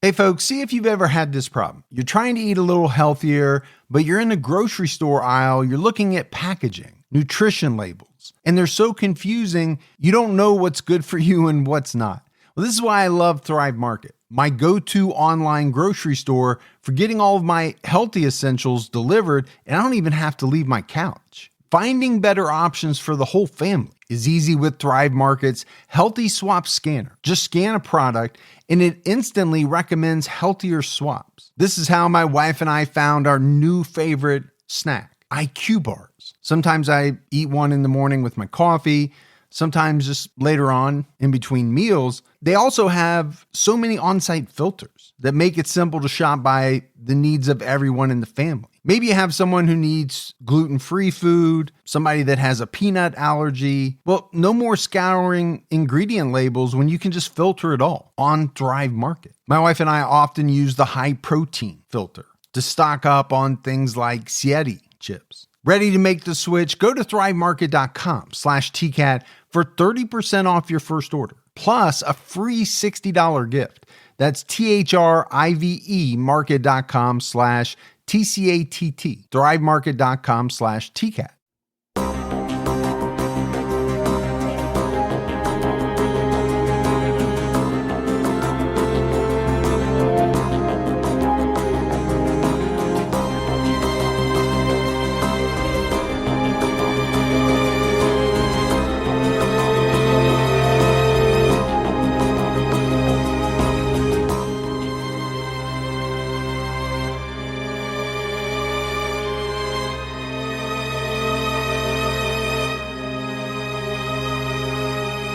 Hey folks, see if you've ever had this problem. You're trying to eat a little healthier, but you're in the grocery store aisle, you're looking at packaging, nutrition labels, and they're so confusing, you don't know what's good for you and what's not. Well, this is why I love Thrive Market, my go-to online grocery store for getting all of my healthy essentials delivered, and I don't even have to leave my couch. Finding better options for the whole family is easy with Thrive Market's Healthy Swap Scanner. Just scan a product and it instantly recommends healthier swaps. This is how my wife and I found our new favorite snack, IQ bars. Sometimes I eat one in the morning with my coffee, sometimes just later on in between meals. They also have so many on-site filters that make it simple to shop by the needs of everyone in the family. Maybe you have someone who needs gluten-free food, somebody that has a peanut allergy. Well, no more scouring ingredient labels when you can just filter it all on Thrive Market. My wife and I often use the high protein filter to stock up on things like Sieti chips. Ready to make the switch? Go to thrivemarket.com/TCAT for 30% off your first order, plus a free $60 gift. That's THRIVE market.com/TCATT, thrivemarket.com/TCAT.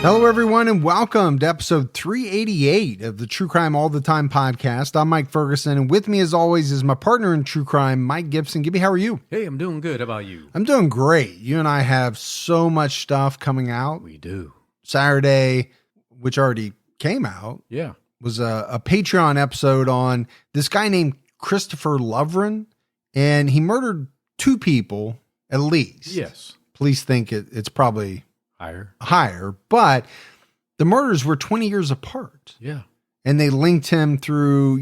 Hello, everyone, and welcome to episode 388 of the True Crime All the Time podcast. I'm Mike Ferguson, and with me, as always, is my partner in true crime, Mike Gibson. Gibby, how are you? Hey, I'm doing good. How about you? I'm doing great. You and I have so much stuff coming out. We do. Saturday, which already came out, was a Patreon episode on this guy named Christopher Lovren, and he murdered two people at least. Yes. Police think it's probably higher, but the murders were 20 years apart. Yeah. And they linked him through,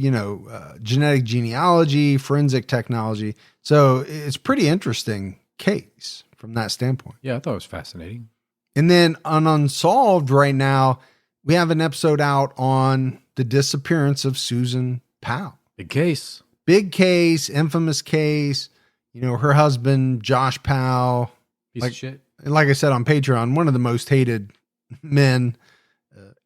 genetic genealogy, forensic technology. So it's pretty interesting case from that standpoint. Yeah, I thought it was fascinating. And then on Unsolved right now, we have an episode out on the disappearance of Susan Powell. Big case, infamous case. You know, her husband, Josh Powell. Piece of shit. Like I said on Patreon, one of the most hated men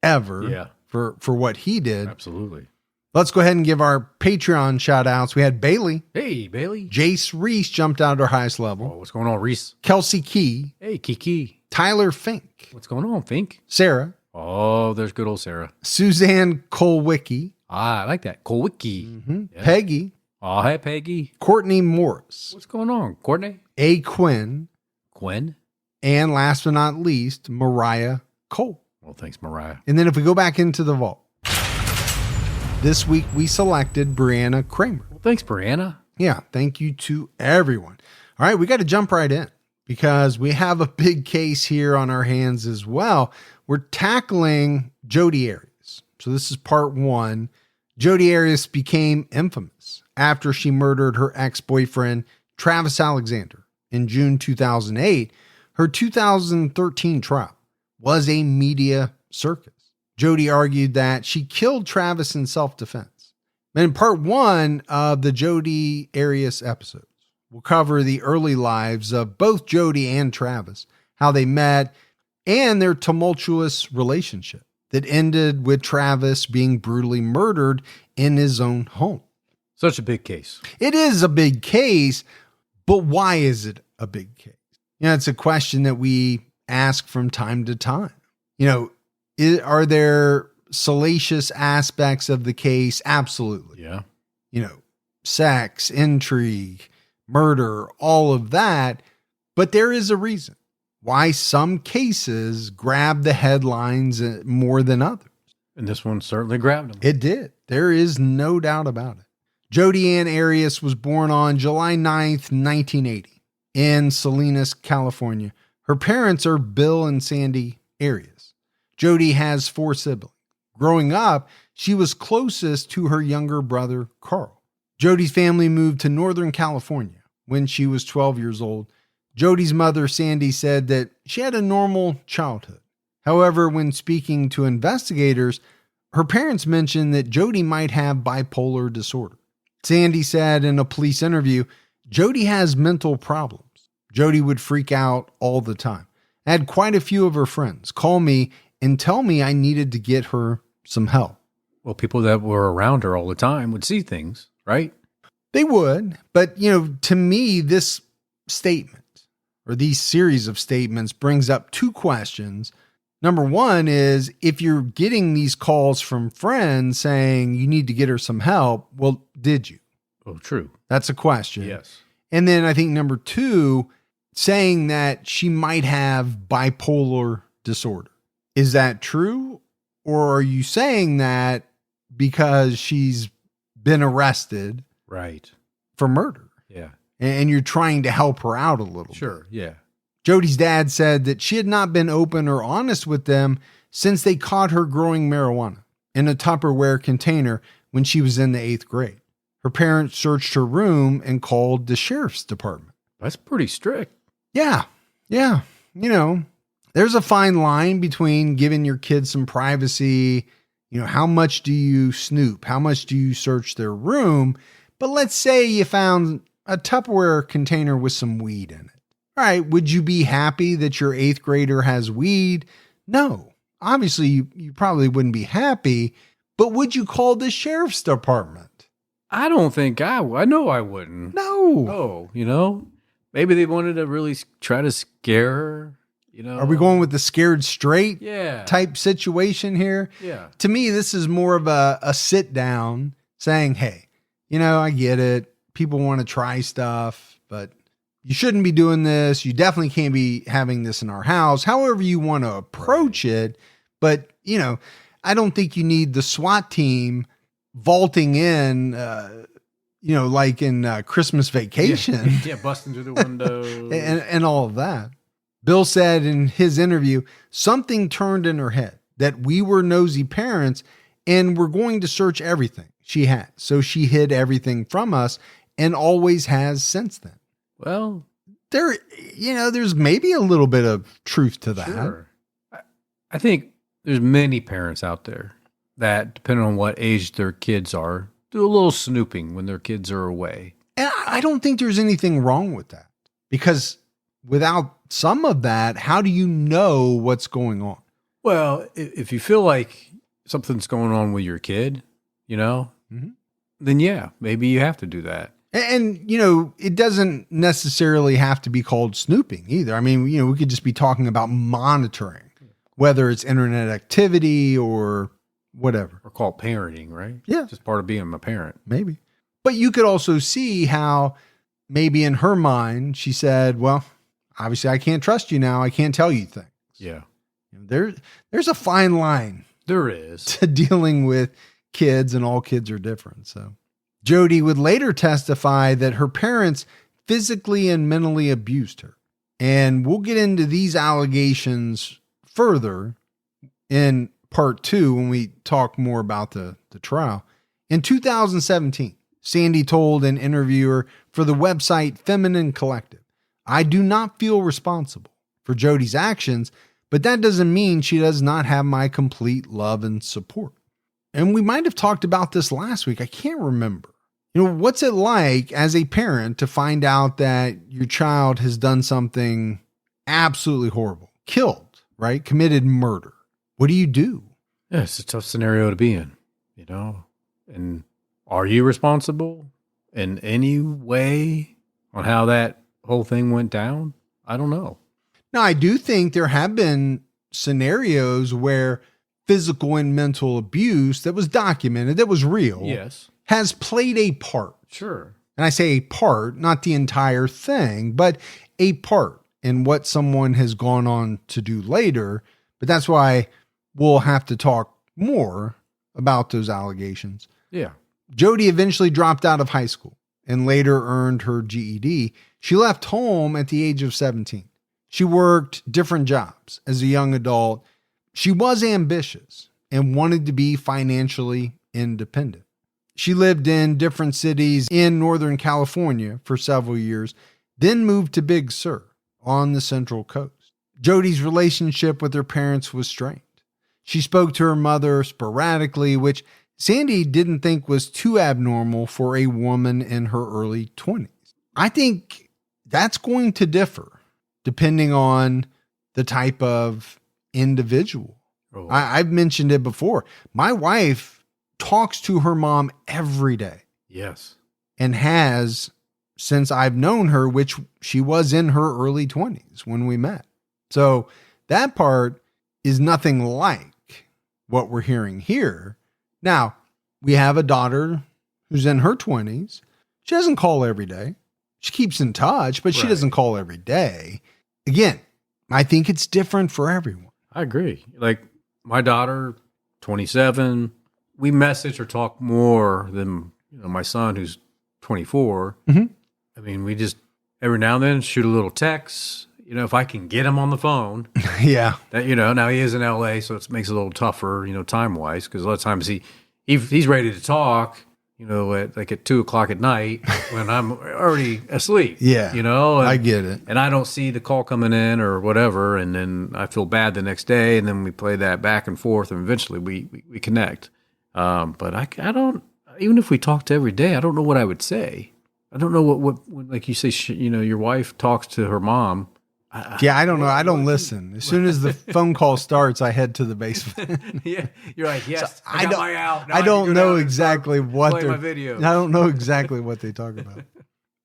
ever for what he did. Absolutely. Let's go ahead and give our Patreon shout outs. We had Bailey. Hey, Bailey. Jace Reese jumped out at our highest level. Oh, what's going on, Reese? Kelsey Key. Hey, Kiki. Tyler Fink. What's going on, Fink? Sarah. Oh, there's good old Sarah. Suzanne Colwicki. Ah, I like that. Colwicki. Mm-hmm. Yeah. Peggy. Oh, hey, Peggy. Courtney Morris. What's going on, Courtney? A. Quinn. Gwen. And last but not least, Mariah Cole. Well, thanks, Mariah. And then if we go back into the vault, this week we selected Brianna Kramer. Well, thanks, Brianna. Yeah, thank you to everyone. All right, we got to jump right in because we have a big case here on our hands as well. We're tackling Jodi Arias. So this is part one. Jodi Arias became infamous after she murdered her ex-boyfriend, Travis Alexander, in June 2008. Her 2013 trial was a media circus. Jodi argued that she killed Travis in self-defense. And in part one of the Jodi Arias episodes, we'll cover the early lives of both Jodi and Travis, how they met, and their tumultuous relationship that ended with Travis being brutally murdered in his own home. Such a big case. It is a big case, but why is it a big case? You know, it's a question that we ask from time to time. You know, are there salacious aspects of the case? Absolutely. Yeah. You know, sex, intrigue, murder, all of that. But there is a reason why some cases grab the headlines more than others. And this one certainly grabbed them. It did. There is no doubt about it. Jodi Ann Arias was born on July 9th, 1980. In Salinas, California. Her parents are Bill and Sandy Arias. Jodi has 4 siblings. Growing up, she was closest to her younger brother, Carl. Jodi's family moved to Northern California when she was 12 years old. Jodi's mother, Sandy, said that she had a normal childhood. However, when speaking to investigators, her parents mentioned that Jodi might have bipolar disorder. Sandy said in a police interview, Jodi has mental problems. Jodi would freak out all the time. I had quite a few of her friends call me and tell me I needed to get her some help. Well, people that were around her all the time would see things, right? They would, but to me, this statement or these series of statements brings up two questions. Number one is, if you're getting these calls from friends saying you need to get her some help, well, did you? Oh, true. That's a question. Yes. And then I think number two, saying that she might have bipolar disorder. Is that true? Or are you saying that because she's been arrested Right. for murder? Yeah. And you're trying to help her out a little bit. Sure. Yeah. Jodi's dad said that she had not been open or honest with them since they caught her growing marijuana in a Tupperware container when she was in the 8th grade. Her parents searched her room and called the sheriff's department. That's pretty strict. Yeah. There's a fine line between giving your kids some privacy. How much do you snoop? How much do you search their room? But let's say you found a Tupperware container with some weed in it. All right, would you be happy that your 8th grader has weed? No. Obviously, you probably wouldn't be happy, but would you call the sheriff's department? I don't think I know I wouldn't. No. Oh, maybe they wanted to really try to scare her, Are we going with the scared straight Yeah. type situation here? Yeah. To me, this is more of a sit down saying, hey, I get it. People want to try stuff, but you shouldn't be doing this. You definitely can't be having this in our house. However you want to approach it. But, I don't think you need the SWAT team vaulting in, like in Christmas Vacation. Yeah, busting through the window. and all of that. Bill said in his interview, something turned in her head that we were nosy parents and we're going to search everything she had. So she hid everything from us and always has since then. Well, there's maybe a little bit of truth to that. sure. I think there's many parents out there that, depending on what age their kids are, do a little snooping when their kids are away. And I don't think there's anything wrong with that, because without some of that, how do you know what's going on? Well, if you feel like something's going on with your kid, then yeah, maybe you have to do that. And, it doesn't necessarily have to be called snooping either. I mean, we could just be talking about monitoring, whether it's internet activity or whatever. Or call it parenting, right? Yeah. Just part of being a parent. Maybe. But you could also see how maybe in her mind, she said, well, obviously I can't trust you now. I can't tell you things. Yeah. There's a fine line There is. to dealing with kids, and all kids are different. So Jodi would later testify that her parents physically and mentally abused her. And we'll get into these allegations further in part 2 when we talk more about the trial. In 2017, Sandy told an interviewer for the website Feminine Collective, I do not feel responsible for Jodi's actions, but that doesn't mean she does not have my complete love and support. And we might have talked about this last week. I can't remember. What's it like as a parent to find out that your child has done something absolutely horrible, killed, right? Committed murder. What do you do? Yeah, it's a tough scenario to be in, And are you responsible in any way on how that whole thing went down? I don't know. Now, I do think there have been scenarios where physical and mental abuse that was documented, that was real, Yes. has played a part. Sure. And I say a part, not the entire thing, but a part in what someone has gone on to do later. But that's why we'll have to talk more about those allegations. Yeah. Jodi eventually dropped out of high school and later earned her GED. She left home at the age of 17. She worked different jobs as a young adult. She was ambitious and wanted to be financially independent. She lived in different cities in Northern California for several years, then moved to Big Sur on the Central Coast. Jodi's relationship with her parents was strained. She spoke to her mother sporadically, which Sandy didn't think was too abnormal for a woman in her early 20s. I think that's going to differ depending on the type of individual. Oh. I've mentioned it before. My wife talks to her mom every day. Yes. And has since I've known her, which she was in her early 20s when we met. So that part is nothing like what we're hearing here. Now, we have a daughter who's in her 20s. She doesn't call every day. She keeps in touch, but she doesn't call every day. Again, I think it's different for everyone. I agree. Like my daughter, 27, we message or talk more than my son, who's 24. Mm-hmm. I mean, we just every now and then shoot a little text. If I can get him on the phone. Yeah. That, now he is in LA, so it makes it a little tougher, time-wise, because a lot of times he's ready to talk, at 2:00 at night when I'm already asleep. Yeah. I get it. And I don't see the call coming in or whatever, and then I feel bad the next day, and then we play that back and forth, and eventually we connect. But I don't, even if we talked every day, I don't know what I would say. I don't know what like you say, your wife talks to her mom. I don't know. I don't listen. As soon as the phone call starts, I head to the basement. Yeah, you're like, yes, so I got my out. Now I don't know exactly what my videos. I don't know exactly what they talk about.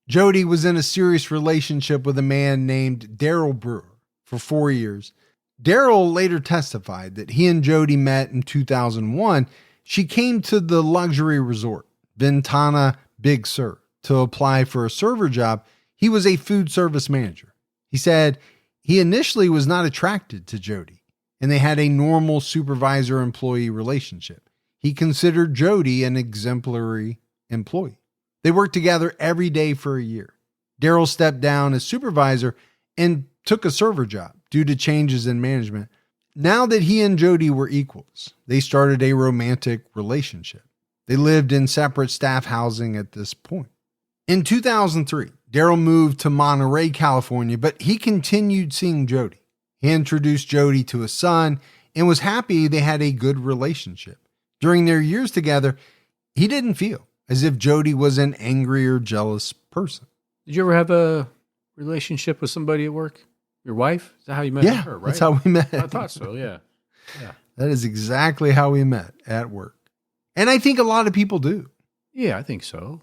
Jodi was in a serious relationship with a man named Daryl Brewer for 4 years. Daryl later testified that he and Jodi met in 2001. She came to the luxury resort, Ventana Big Sur, to apply for a server job. He was a food service manager. He said he initially was not attracted to Jodi, and they had a normal supervisor-employee relationship. He considered Jodi an exemplary employee. They worked together every day for a year. Daryl stepped down as supervisor and took a server job due to changes in management. Now that he and Jodi were equals, they started a romantic relationship. They lived in separate staff housing at this point. In 2003, Daryl moved to Monterey, California, but he continued seeing Jodi. He introduced Jodi to his son and was happy they had a good relationship. During their years together, he didn't feel as if Jodi was an angry or jealous person. Did you ever have a relationship with somebody at work? Your wife? Is that how you met her, right? That's how we met. I thought so, yeah. That is exactly how we met, at work. And I think a lot of people do. Yeah, I think so.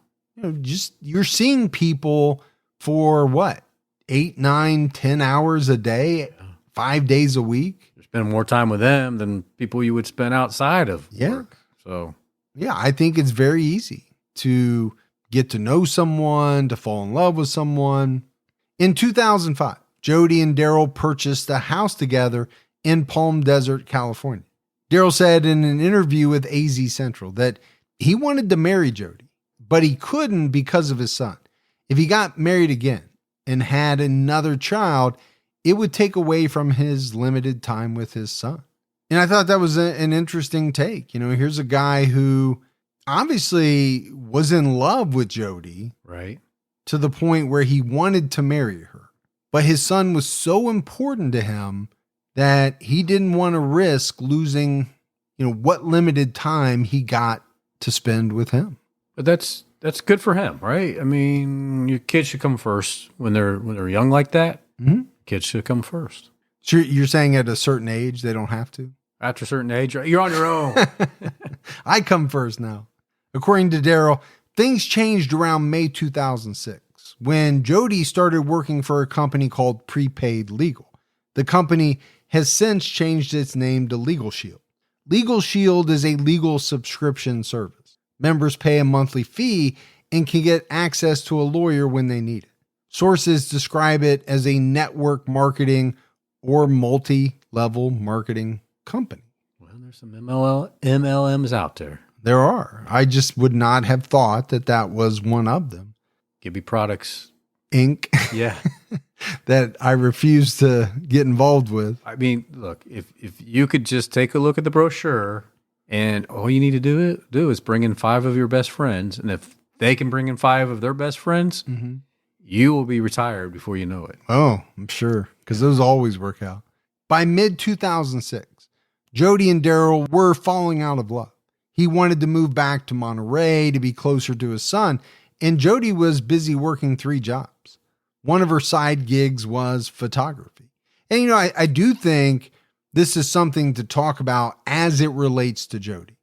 You're seeing people for what? 8, 9, 10 hours a day, 5 days a week. You're spending more time with them than people you would spend outside of work. So, yeah, I think it's very easy to get to know someone, to fall in love with someone. In 2005, Jodi and Daryl purchased a house together in Palm Desert, California. Daryl said in an interview with AZ Central that he wanted to marry Jodi, but he couldn't because of his son. If he got married again and had another child, it would take away from his limited time with his son. And I thought that was an interesting take. Here's a guy who obviously was in love with Jodi, right, to the point where he wanted to marry her. But his son was so important to him that he didn't want to risk losing, what limited time he got to spend with him. But that's good for him, right? I mean, your kids should come first when they're young like that. Mm-hmm. Kids should come first. So you're saying at a certain age they don't have to? After a certain age, you're on your own. I come first now. According to Daryl, things changed around May 2006 when Jodi started working for a company called Prepaid Legal. The company has since changed its name to Legal Shield. Legal Shield is a legal subscription service. Members pay a monthly fee and can get access to a lawyer when they need it. Sources describe it as a network marketing or multi-level marketing company. Well, there's some MLMs out there. There are. I just would not have thought that was one of them. Gibby Products Inc. Yeah. That I refuse to get involved with. I mean, look, if you could just take a look at the brochure And all you need to do is bring in 5 of your best friends. And if they can bring in 5 of their best friends, you will be retired before you know it. Oh, I'm sure, because those always work out. By mid-2006, Jodi and Daryl were falling out of love. He wanted to move back to Monterey to be closer to his son, and Jodi was busy working 3 jobs. One of her side gigs was photography. And, I do think this is something to talk about as it relates to Jodi.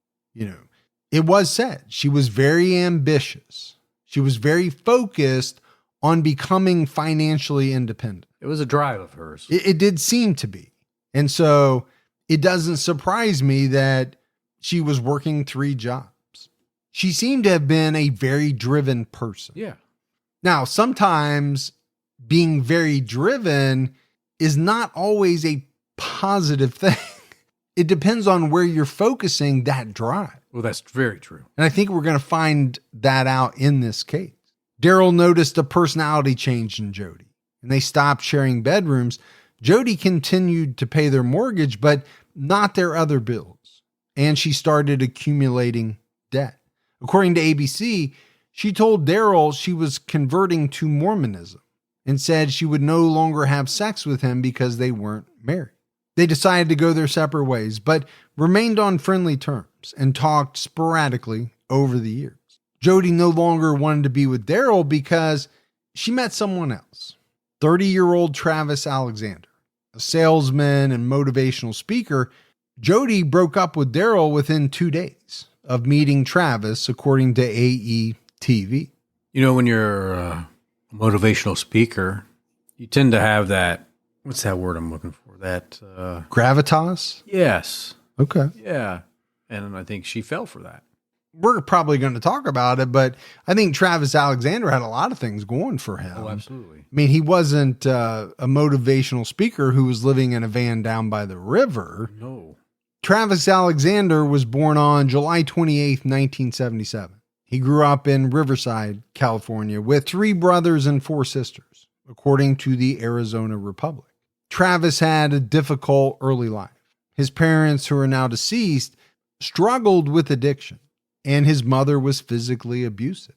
It was said she was very ambitious. She was very focused on becoming financially independent. It was a drive of hers. It did seem to be. And so it doesn't surprise me that she was working 3 jobs. She seemed to have been a very driven person. Yeah. Now, sometimes being very driven is not always a positive thing. It depends on where you're focusing that drive. Well, that's very true. And I think we're going to find that out in this case. Daryl noticed a personality change in Jodi, and they stopped sharing bedrooms. Jodi continued to pay their mortgage, but not their other bills. And she started accumulating debt. According to ABC, she told Daryl she was converting to Mormonism and said she would no longer have sex with him because they weren't married. They decided to go their separate ways, but remained on friendly terms and talked sporadically over the years. Jodi no longer wanted to be with Daryl because she met someone else, 30-year-old Travis Alexander, a salesman and motivational speaker. Jodi broke up with Daryl within 2 days of meeting Travis, according to AETV. When you're a motivational speaker, you tend to have that, what's that word I'm looking for? That gravitas? Yes. Okay. Yeah. And I think she fell for that. We're probably going to talk about it, but I think Travis Alexander had a lot of things going for him. Oh, absolutely. I mean, he wasn't a motivational speaker who was living in a van down by the river. No. Travis Alexander was born on July 28th, 1977. He grew up in Riverside, California, with 3 brothers and 4 sisters, according to the Arizona Republic. Travis had a difficult early life. His parents, who are now deceased, struggled with addiction, and his mother was physically abusive.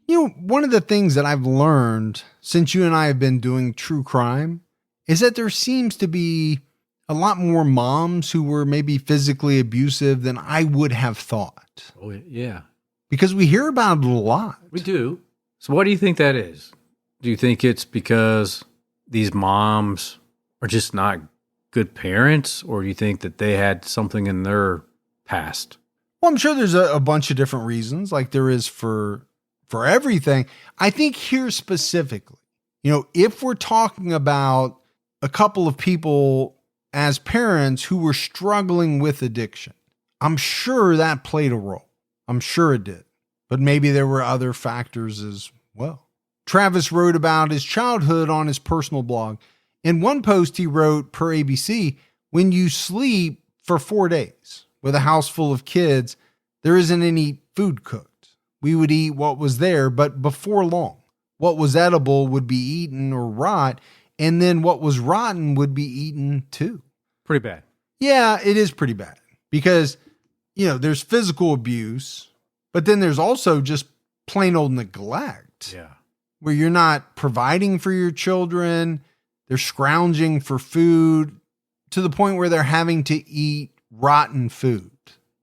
One of the things that I've learned since you and I have been doing true crime is that there seems to be a lot more moms who were maybe physically abusive than I would have thought. Oh, yeah. Because we hear about it a lot. We do. So what do you think that is? Do you think it's because these moms are just not good parents, or do you think that they had something in their past? Well, I'm sure there's a bunch of different reasons, like there is for everything. I think here specifically, if we're talking about a couple of people as parents who were struggling with addiction, I'm sure that played a role. I'm sure it did. But maybe there were other factors as well. Travis wrote about his childhood on his personal blog. In one post he wrote, per ABC, when you sleep for 4 days with a house full of kids, there isn't any food cooked. We would eat what was there, but before long, what was edible would be eaten or rot, and then what was rotten would be eaten too. Pretty bad. Yeah, it is pretty bad because, there's physical abuse, but then there's also just plain old neglect. Yeah. Where you're not providing for your children. They're scrounging for food to the point where they're having to eat rotten food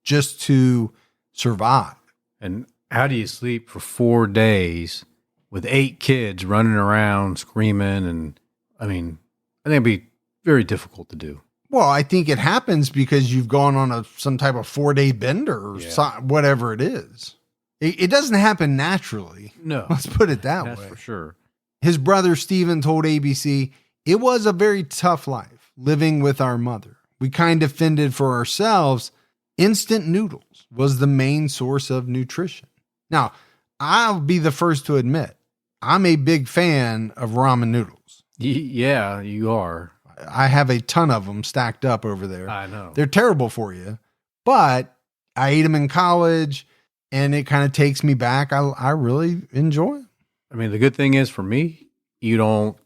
just to survive. And how do you sleep for 4 days with 8 kids running around screaming? And I think it'd be very difficult to do. Well, I think it happens because you've gone on some type of 4-day bender or whatever it is. It doesn't happen naturally. No. Let's put it that way. That's for sure. His brother Steven told ABC, it was a very tough life living with our mother. We kind of fended for ourselves. Instant noodles was the main source of nutrition. Now, I'll be the first to admit, I'm a big fan of ramen noodles. Yeah, you are. I have a ton of them stacked up over there. I know. They're terrible for you, but I ate them in college and it kind of takes me back. I really enjoy them. The good thing is for me, you don't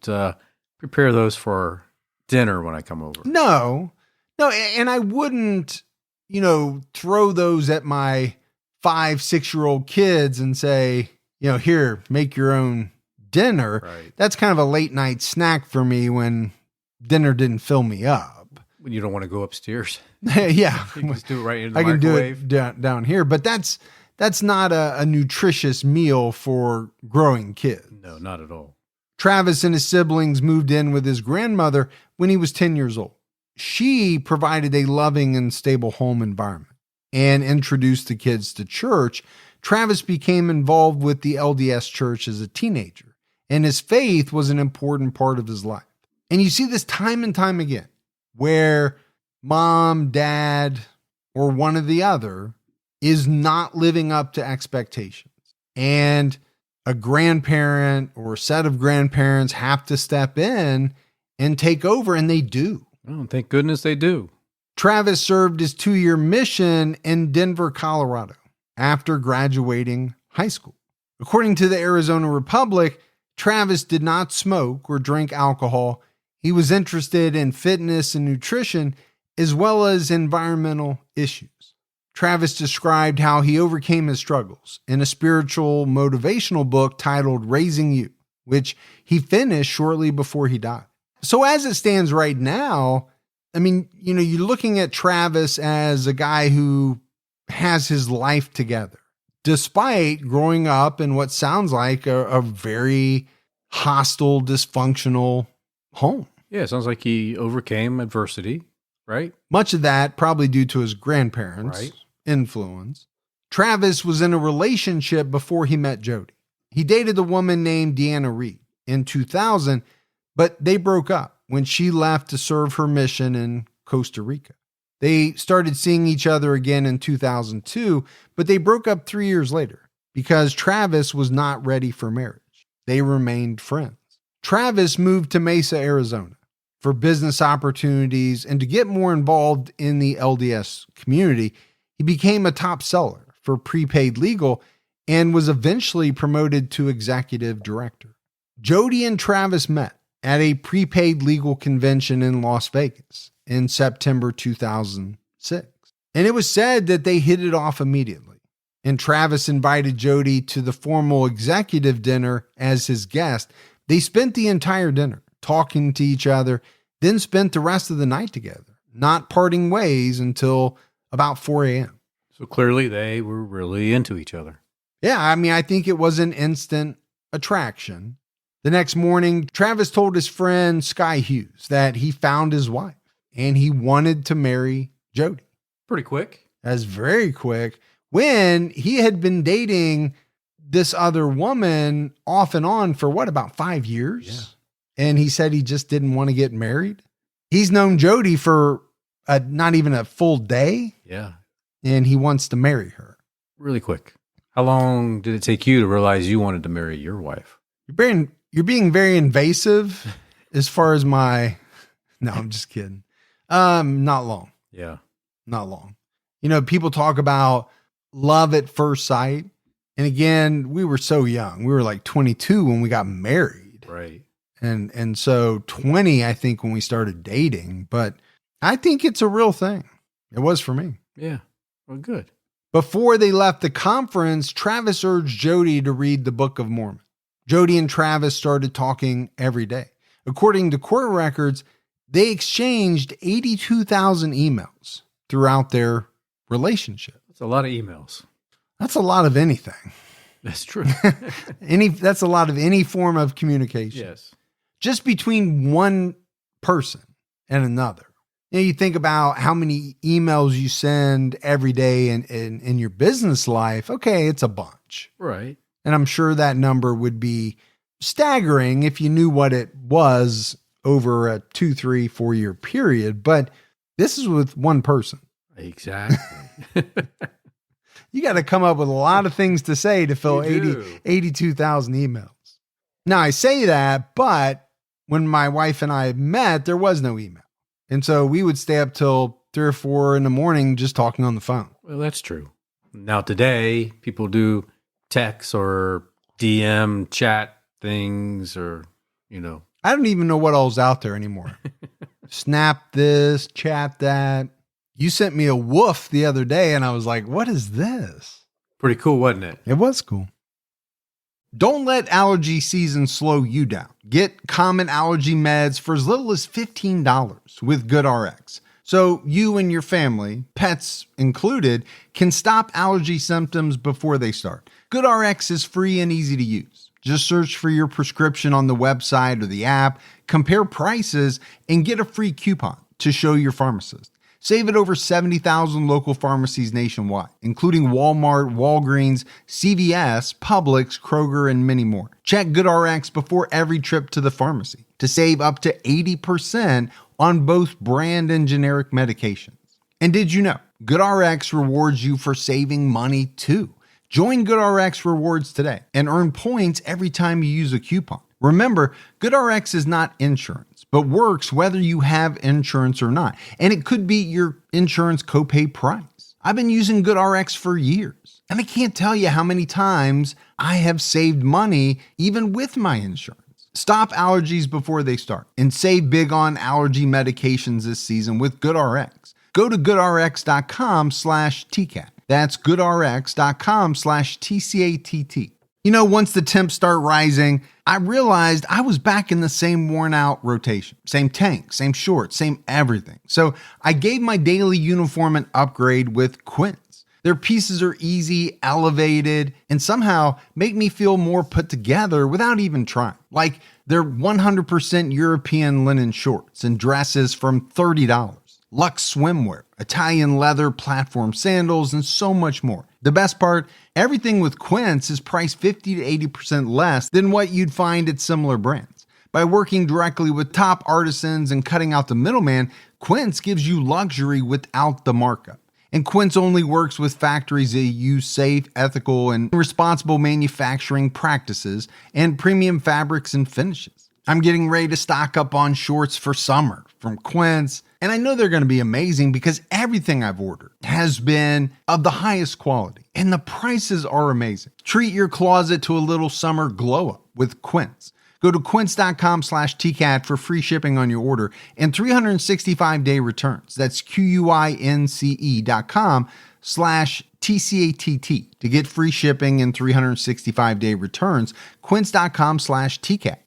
prepare those for dinner when I come over. No, and I wouldn't throw those at my 5-6-year-old kids and say, here, make your own dinner. Right. That's kind of a late night snack for me when dinner didn't fill me up. When you don't want to go upstairs. Yeah. You can just do it right in the I can microwave. do it down here, but that's not a nutritious meal for growing kids. No, not at all. Travis and his siblings moved in with his grandmother when he was 10 years old. She provided a loving and stable home environment and introduced the kids to church. Travis became involved with the LDS church as a teenager, and his faith was an important part of his life. And you see this time and time again, where mom, dad, or one or the other is not living up to expectations. And a grandparent or a set of grandparents have to step in and take over, and they do. Oh, thank goodness they do. Travis served his 2-year mission in Denver, Colorado, after graduating high school. According to the Arizona Republic, Travis did not smoke or drink alcohol. He was interested in fitness and nutrition, as well as environmental issues. Travis described how he overcame his struggles in a spiritual motivational book titled Raising You, which he finished shortly before he died. So as it stands right now, I mean, you're looking at Travis as a guy who has his life together, despite growing up in what sounds like a very hostile, dysfunctional home. Yeah, it sounds like he overcame adversity, right? Much of that probably due to his grandparents' influence. Travis was in a relationship before he met Jodi. He dated a woman named Deanna Reed in 2000, but they broke up when she left to serve her mission in Costa Rica. They started seeing each other again in 2002, but they broke up 3 years later because Travis was not ready for marriage. They remained friends. Travis moved to Mesa, Arizona for business opportunities and to get more involved in the LDS community. He became a top seller for prepaid legal and was eventually promoted to executive director. Jodi and Travis met at a prepaid legal convention in Las Vegas in September 2006. And it was said that they hit it off immediately. And Travis invited Jodi to the formal executive dinner as his guest. They spent the entire dinner talking to each other, then spent the rest of the night together, not parting ways until about 4 a.m. So clearly they were really into each other. Yeah, I mean, I think it was an instant attraction. The next morning, Travis told his friend Sky Hughes that he found his wife and he wanted to marry Jodi. Pretty quick. That's very quick. When he had been dating this other woman off and on for about 5 years? Yeah. And he said he just didn't want to get married. He's known Jodi for not even a full day. Yeah. And he wants to marry her. Really quick. How long did it take you to realize you wanted to marry your wife? You're being very invasive as far as no, I'm just kidding. Not long. Yeah. Not long. People talk about love at first sight. And again, we were so young. We were like 22 when we got married. Right. And so 20, I think, when we started dating. But I think it's a real thing. It was for me. Yeah. Well, good. Before they left the conference, Travis urged Jodi to read the Book of Mormon. Jodi and Travis started talking every day. According to court records, they exchanged 82,000 emails throughout their relationship. That's a lot of emails. That's a lot of anything. That's true. That's a lot of any form of communication. Yes. Just between one person and another. You think about how many emails you send every day in your business life. Okay, it's a bunch. Right. And I'm sure that number would be staggering if you knew what it was over a 2, 3, 4 year period. But this is with one person. Exactly. You got to come up with a lot of things to say to fill 82,000 emails. Now, I say that, but when my wife and I met, there was no email. And so we would stay up till 3 or 4 in the morning just talking on the phone. Well, that's true. Now, today, people do text or DM chat things or, I don't even know what all's out there anymore. Snap this, chat that, You sent me a woof the other day, and I was like, what is this? Pretty cool, wasn't it? It was cool. Don't let allergy season slow you down. Get common allergy meds for as little as $15 with GoodRx. So you and your family, pets included, can stop allergy symptoms before they start. GoodRx is free and easy to use. Just search for your prescription on the website or the app, compare prices, and get a free coupon to show your pharmacist. Save at over 70,000 local pharmacies nationwide, including Walmart, Walgreens, CVS, Publix, Kroger, and many more. Check GoodRx before every trip to the pharmacy to save up to 80% on both brand and generic medications. And did you know GoodRx rewards you for saving money too? Join GoodRx Rewards today and earn points every time you use a coupon. Remember, GoodRx is not insurance, but works whether you have insurance or not. And it could be your insurance copay price. I've been using GoodRx for years, and I can't tell you how many times I have saved money even with my insurance. Stop allergies before they start and save big on allergy medications this season with GoodRx. Go to goodrx.com/TCAT. That's goodrx.com/TCATT. You know, once the temps start rising, I realized I was back in the same worn out rotation. Same tank, same shorts, same everything. So I gave my daily uniform an upgrade with Quince. Their pieces are easy, elevated, and somehow make me feel more put together without even trying. Like they're 100% European linen shorts and dresses from $30. Luxe swimwear, Italian leather platform sandals, and so much more. The best part, everything with Quince is priced 50 to 80% less than what you'd find at similar brands. By working directly with top artisans and cutting out the middleman, Quince gives you luxury without the markup. And Quince only works with factories that use safe, ethical, and responsible manufacturing practices and premium fabrics and finishes. I'm getting ready to stock up on shorts for summer from Quince, and I know they're going to be amazing because everything I've ordered has been of the highest quality, and the prices are amazing. Treat your closet to a little summer glow up with Quince. Go to quince.com/TCAT for free shipping on your order and 365-day returns. That's QUINCE.com/TCATT to get free shipping and 365-day returns. Quince.com/TCAT.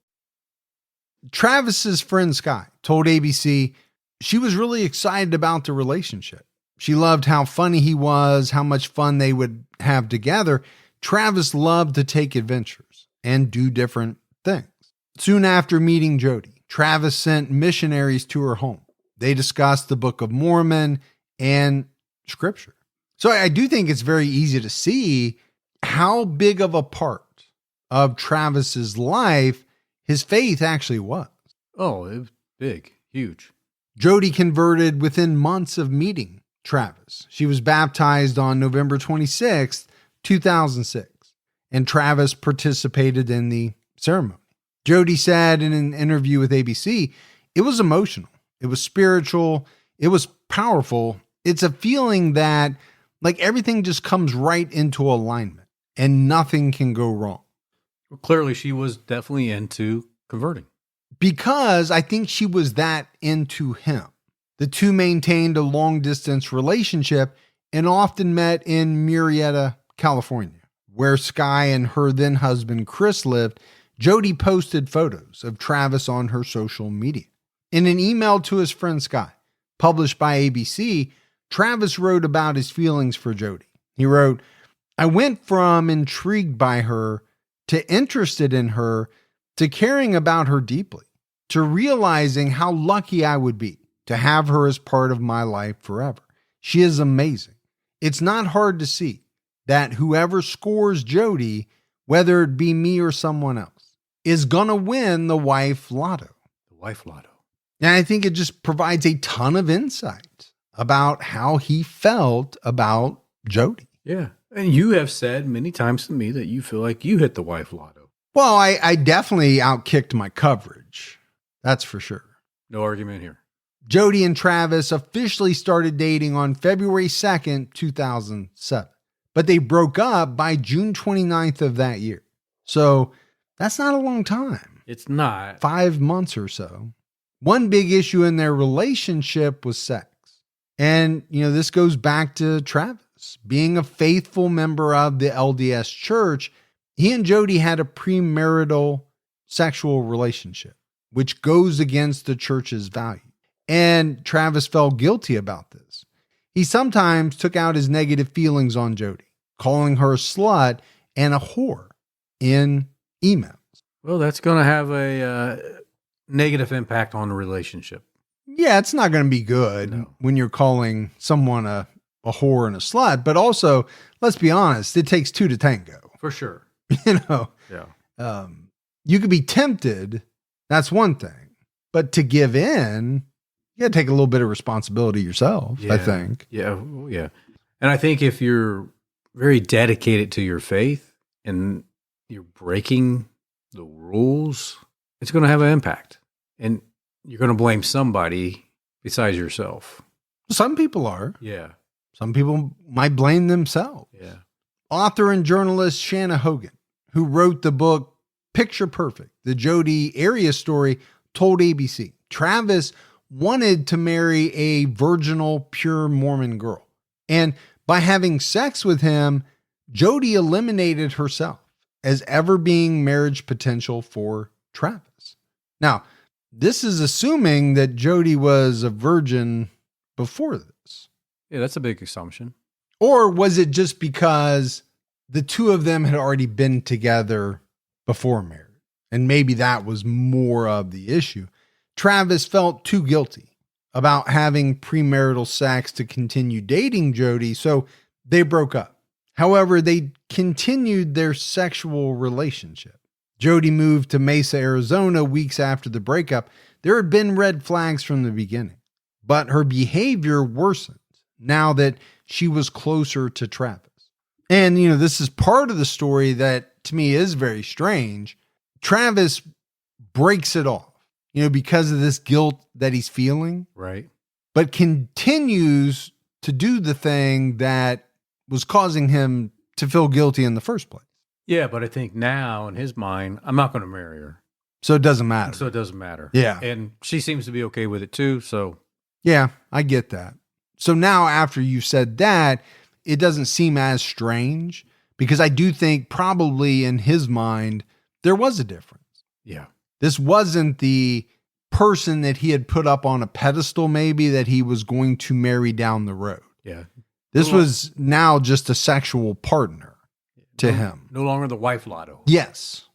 Travis's friend Sky told ABC she was really excited about the relationship. She loved how funny he was, how much fun they would have together. Travis loved to take adventures and do different things. Soon after meeting Jodi, Travis sent missionaries to her home. They discussed the Book of Mormon and Scripture. So I do think it's very easy to see how big of a part of Travis's life his faith actually was. Oh, it was big, huge. Jodi converted within months of meeting Travis. She was baptized on November 26th, 2006, and Travis participated in the ceremony. Jodi said in an interview with ABC, it was emotional, it was spiritual, it was powerful. It's a feeling that like everything just comes right into alignment and nothing can go wrong. Well, clearly she was definitely into converting. Because I think she was that into him. The two maintained a long-distance relationship and often met in Murrieta, California, where Sky and her then-husband Chris lived. Jodi posted photos of Travis on her social media. In an email to his friend Sky, published by ABC, Travis wrote about his feelings for Jodi. He wrote, "I went from intrigued by her to interested in her to caring about her deeply, to realizing how lucky I would be to have her as part of my life forever. She is amazing. It's not hard to see that whoever scores Jodi, whether it be me or someone else, is going to win the wife lotto." The wife lotto. And I think it just provides a ton of insight about how he felt about Jodi. Yeah. And you have said many times to me that you feel like you hit the wife lotto. Well, I definitely outkicked my coverage. That's for sure. No argument here. Jodi and Travis officially started dating on February 2nd, 2007, but they broke up by June 29th of that year. So that's not a long time. It's not. 5 months or so. One big issue in their relationship was sex. And, this goes back to Travis. Being a faithful member of the LDS church, he and Jodi had a premarital sexual relationship, which goes against the church's value. And Travis felt guilty about this. He sometimes took out his negative feelings on Jodi, calling her a slut and a whore in emails. Well, that's going to have a negative impact on the relationship. Yeah, it's not going to be good when you're calling someone a whore and a slut. But also, let's be honest, it takes two to tango. For sure. Yeah. You could be tempted. That's one thing. But to give in, you got to take a little bit of responsibility yourself, I think. Yeah. Yeah. And I think if you're very dedicated to your faith and you're breaking the rules, it's going to have an impact. And you're going to blame somebody besides yourself. Some people are. Yeah. Some people might blame themselves. Yeah. Author and journalist Shanna Hogan, who wrote the book Picture Perfect, the Jodi Arias story, told ABC Travis wanted to marry a virginal, pure Mormon girl. And by having sex with him, Jodi eliminated herself as ever being marriage potential for Travis. Now, this is assuming that Jodi was a virgin before this. Yeah, that's a big assumption. Or was it just because the two of them had already been together before marriage? And maybe that was more of the issue. Travis felt too guilty about having premarital sex to continue dating Jodi, so they broke up. However, they continued their sexual relationship. Jodi moved to Mesa, Arizona weeks after the breakup. There had been red flags from the beginning, but her behavior worsened now that she was closer to Travis. And, this is part of the story that to me is very strange. Travis breaks it off, because of this guilt that he's feeling. Right. But continues to do the thing that was causing him to feel guilty in the first place. Yeah, but I think now in his mind, I'm not going to marry her. So it doesn't matter. So it doesn't matter. Yeah. And she seems to be okay with it too. So yeah, I get that. So now after you said that, it doesn't seem as strange because I do think probably in his mind, there was a difference. Yeah. This wasn't the person that he had put up on a pedestal, maybe that he was going to marry down the road. Yeah. This was now just a sexual partner to him. No longer the wife lotto. Yes.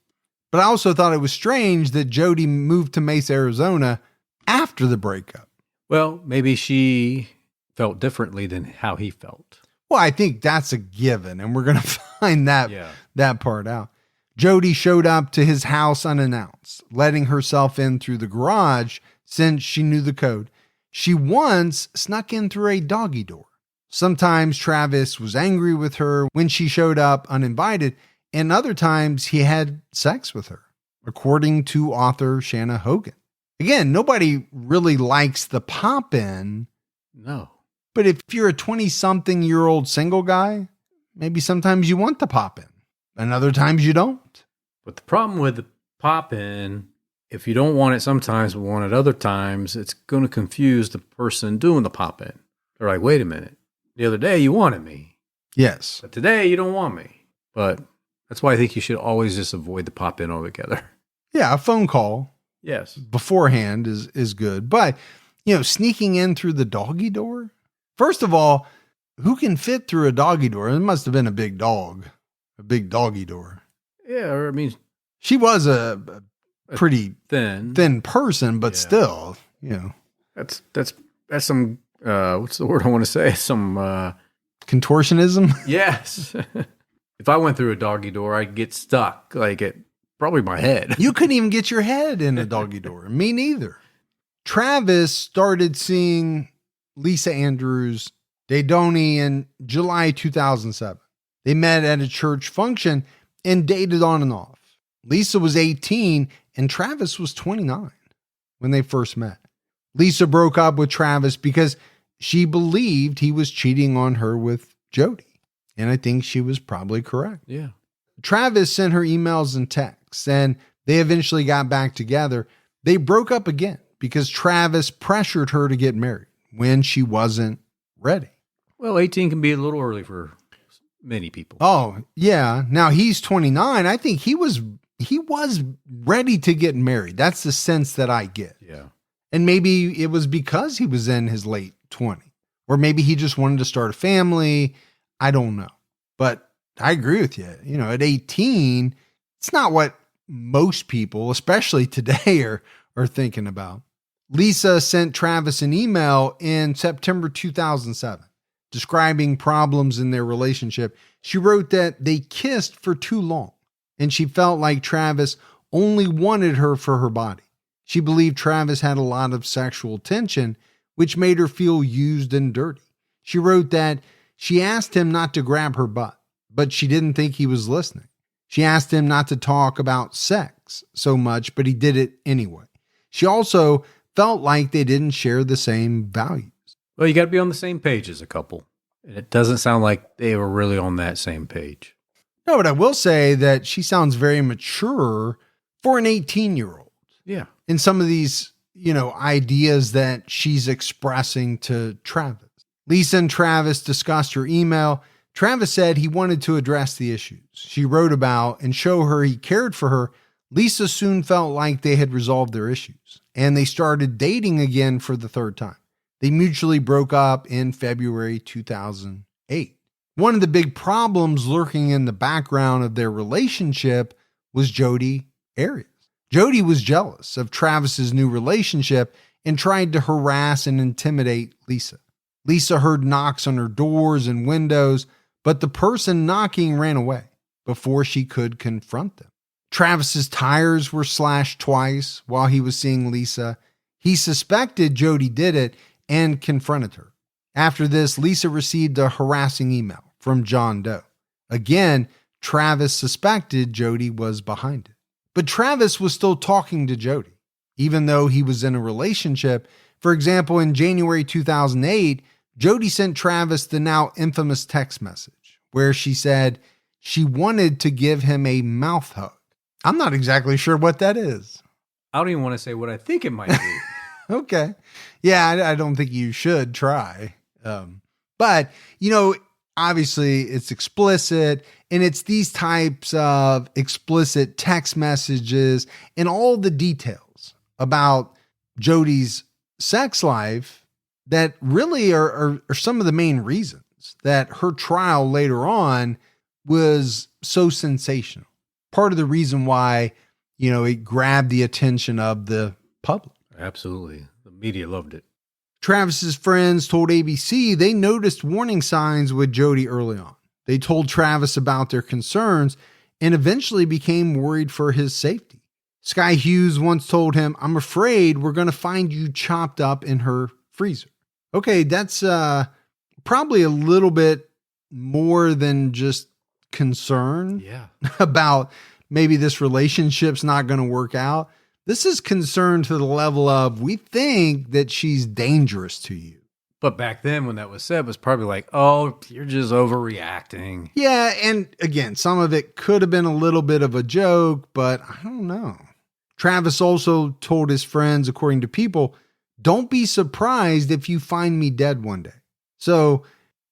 But I also thought it was strange that Jodi moved to Mesa, Arizona after the breakup. Well, maybe she felt differently than how he felt. Well, I think that's a given, and we're going to find that part out. Jodi showed up to his house unannounced, letting herself in through the garage since she knew the code. She once snuck in through a doggy door. Sometimes Travis was angry with her when she showed up uninvited, and other times he had sex with her, according to author Shanna Hogan. Again, nobody really likes the pop-in. No. But if you're a 20-something-year-old single guy, maybe sometimes you want the pop-in, and other times you don't. But the problem with the pop-in, if you don't want it sometimes but want it other times, it's going to confuse the person doing the pop-in. They're like, wait a minute. The other day you wanted me. Yes. But today you don't want me. But that's why I think you should always just avoid the pop-in altogether. Yeah, a phone call. Yes. Beforehand is good. But, sneaking in through the doggy door? First of all, who can fit through a doggy door? It must have been a big dog. A big doggy door. Yeah, or I mean, she was a pretty thin person, but still, That's some what's the word I want to say? Some contortionism? Yes. If I went through a doggy door, I'd get stuck like at probably my head. You couldn't even get your head in a doggy door. Me neither. Travis started seeing Lisa Andrews Dadoni in July 2007. They met at a church function and dated on and off. Lisa was 18 and Travis was 29 when they first met. Lisa broke up with Travis because she believed he was cheating on her with Jodi. And I think she was probably correct. Yeah. Travis sent her emails and texts, and they eventually got back together. They broke up again because Travis pressured her to get married when she wasn't ready. Well, 18 can be a little early for many people. Oh, yeah. Now he's 29. I think he was ready to get married. That's the sense that I get. Yeah. And maybe it was because he was in his late 20s, or maybe he just wanted to start a family. I don't know. But I agree with you. You know, at 18, it's not what most people, especially today, are thinking about. Lisa sent Travis an email in September 2007 describing problems in their relationship. She wrote that they kissed for too long, and she felt like Travis only wanted her for her body. She believed Travis had a lot of sexual tension, which made her feel used and dirty. She wrote that she asked him not to grab her butt, but she didn't think he was listening. She asked him not to talk about sex so much, but he did it anyway. She also felt like they didn't share the same values. Well, you got to be on the same page as a couple. And it doesn't sound like they were really on that same page. No, but I will say that she sounds very mature for an 18-year-old. Yeah. In some of these, ideas that she's expressing to Travis. Lisa and Travis discussed her email. Travis said he wanted to address the issues she wrote about and show her he cared for her. Lisa soon felt like they had resolved their issues, and they started dating again for the third time. They mutually broke up in February 2008. One of the big problems lurking in the background of their relationship was Jodi Arias. Jodi was jealous of Travis's new relationship and tried to harass and intimidate Lisa. Lisa heard knocks on her doors and windows, but the person knocking ran away before she could confront them. Travis's tires were slashed twice while he was seeing Lisa. He suspected Jodi did it and confronted her. After this, Lisa received a harassing email from John Doe. Again, Travis suspected Jodi was behind it. But Travis was still talking to Jodi, even though he was in a relationship. For example, in January 2008, Jodi sent Travis the now infamous text message where she said she wanted to give him a mouth hug. I'm not exactly sure what that is. I don't even want to say what I think it might be. Okay. Yeah, I don't think you should try. But, obviously it's explicit, and it's these types of explicit text messages and all the details about Jodi's sex life that really are some of the main reasons that her trial later on was so sensational. Part of the reason why, it grabbed the attention of the public. Absolutely. The media loved it. Travis's friends told ABC they noticed warning signs with Jodi early on. They told Travis about their concerns and eventually became worried for his safety. Sky Hughes once told him, "I'm afraid we're going to find you chopped up in her freezer." Okay, that's probably a little bit more than just concern about maybe this relationship's not going to work out. This is concern to the level of, we think that she's dangerous to you. But back then when that was said, it was probably like, oh, you're just overreacting. Yeah, and again, some of it could have been a little bit of a joke, but I don't know. Travis also told his friends, according to People, "Don't be surprised if you find me dead one day." So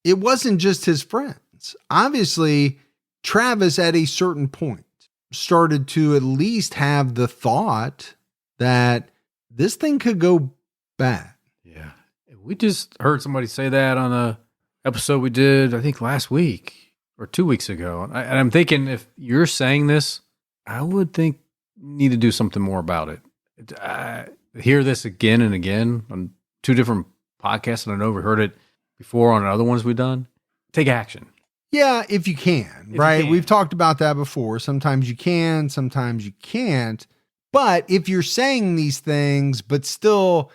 it wasn't just his friends. Obviously, Travis at a certain point started to at least have the thought that this thing could go bad. Yeah. We just heard somebody say that on a episode we did, I think last week or 2 weeks ago. And I'm thinking, if you're saying this, I would think you need to do something more about it. I hear this again and again on 2 different podcasts, and I know we heard it before on other ones we've done. Take action. Yeah, if you can, right? We've talked about that before. Sometimes you can, sometimes you can't. But if you're saying these things, but still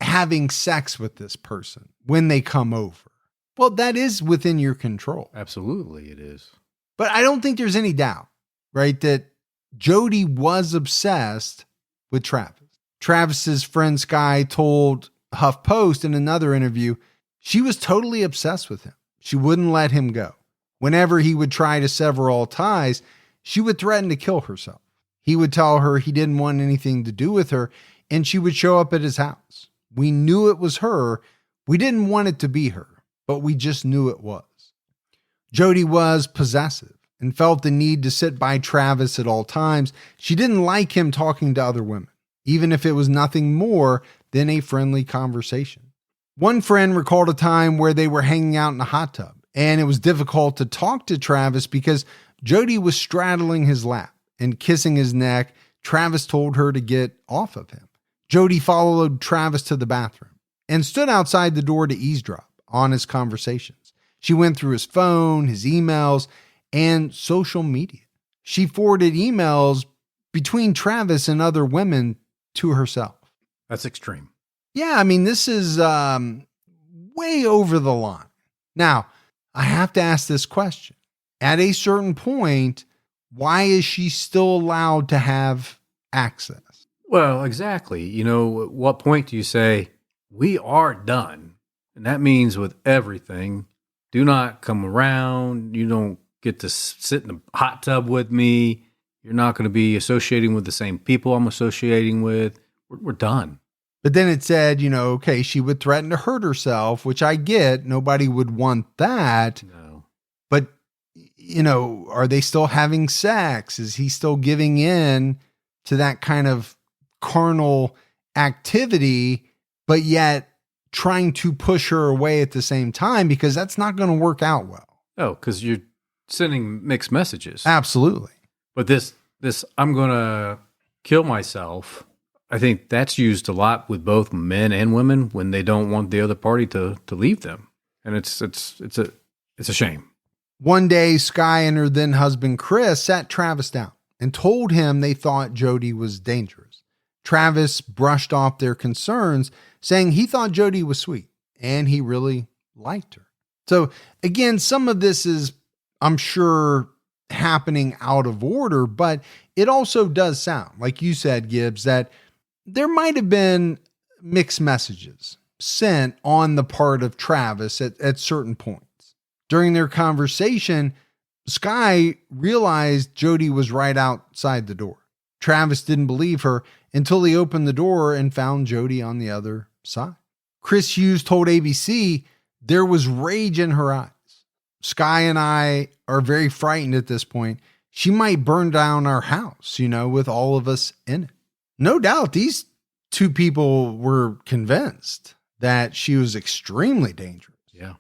having sex with this person when they come over, well, that is within your control. Absolutely, it is. But I don't think there's any doubt, right, that Jodi was obsessed with Travis. Travis's friend Sky told HuffPost in another interview, she was totally obsessed with him. She wouldn't let him go. Whenever he would try to sever all ties, she would threaten to kill herself. He would tell her he didn't want anything to do with her, and she would show up at his house. We knew it was her. We didn't want it to be her. but we just knew it was. Jodi was possessive and felt the need to sit by Travis at all times. She didn't like him talking to other women, even if it was nothing more than a friendly conversation. One friend recalled a time where they were hanging out in a hot tub, and it was difficult to talk to Travis because Jodi was straddling his lap and kissing his neck. Travis told her to get off of him. Jodi followed Travis to the bathroom and stood outside the door to eavesdrop on his conversations. She went through his phone, his emails, and social media. She forwarded emails between Travis and other women to herself. That's extreme. Yeah, I mean, this is way over the line. Now, I have to ask this question. At a certain point, why is she still allowed to have access? Well, exactly. At what point do you say, we are done? And that means with everything, do not come around. You don't get to sit in a hot tub with me. You're not going to be associating with the same people I'm associating with. We're done. But then it said, okay, she would threaten to hurt herself, which I get. Nobody would want that. No. But, are they still having sex? Is he still giving in to that kind of carnal activity, but yet trying to push her away at the same time? Because that's not going to work out well. Oh, because you're sending mixed messages. Absolutely. But this I'm going to kill myself, I think that's used a lot with both men and women when they don't want the other party to leave them. And it's a shame. One day, Sky and her then husband, Chris, sat Travis down and told him they thought Jodi was dangerous. Travis brushed off their concerns, saying he thought Jodi was sweet and he really liked her. So again, some of this is, I'm sure, happening out of order, but it also does sound, like you said, Gibbs, that there might have been mixed messages sent on the part of Travis at certain points. During their conversation, Sky realized Jodi was right outside the door. Travis didn't believe her until he opened the door and found Jodi on the other side. Chris Hughes told ABC there was rage in her eyes. Sky and I are very frightened at this point. She might burn down our house, with all of us in it. No doubt these two people were convinced that she was extremely dangerous. Yeah.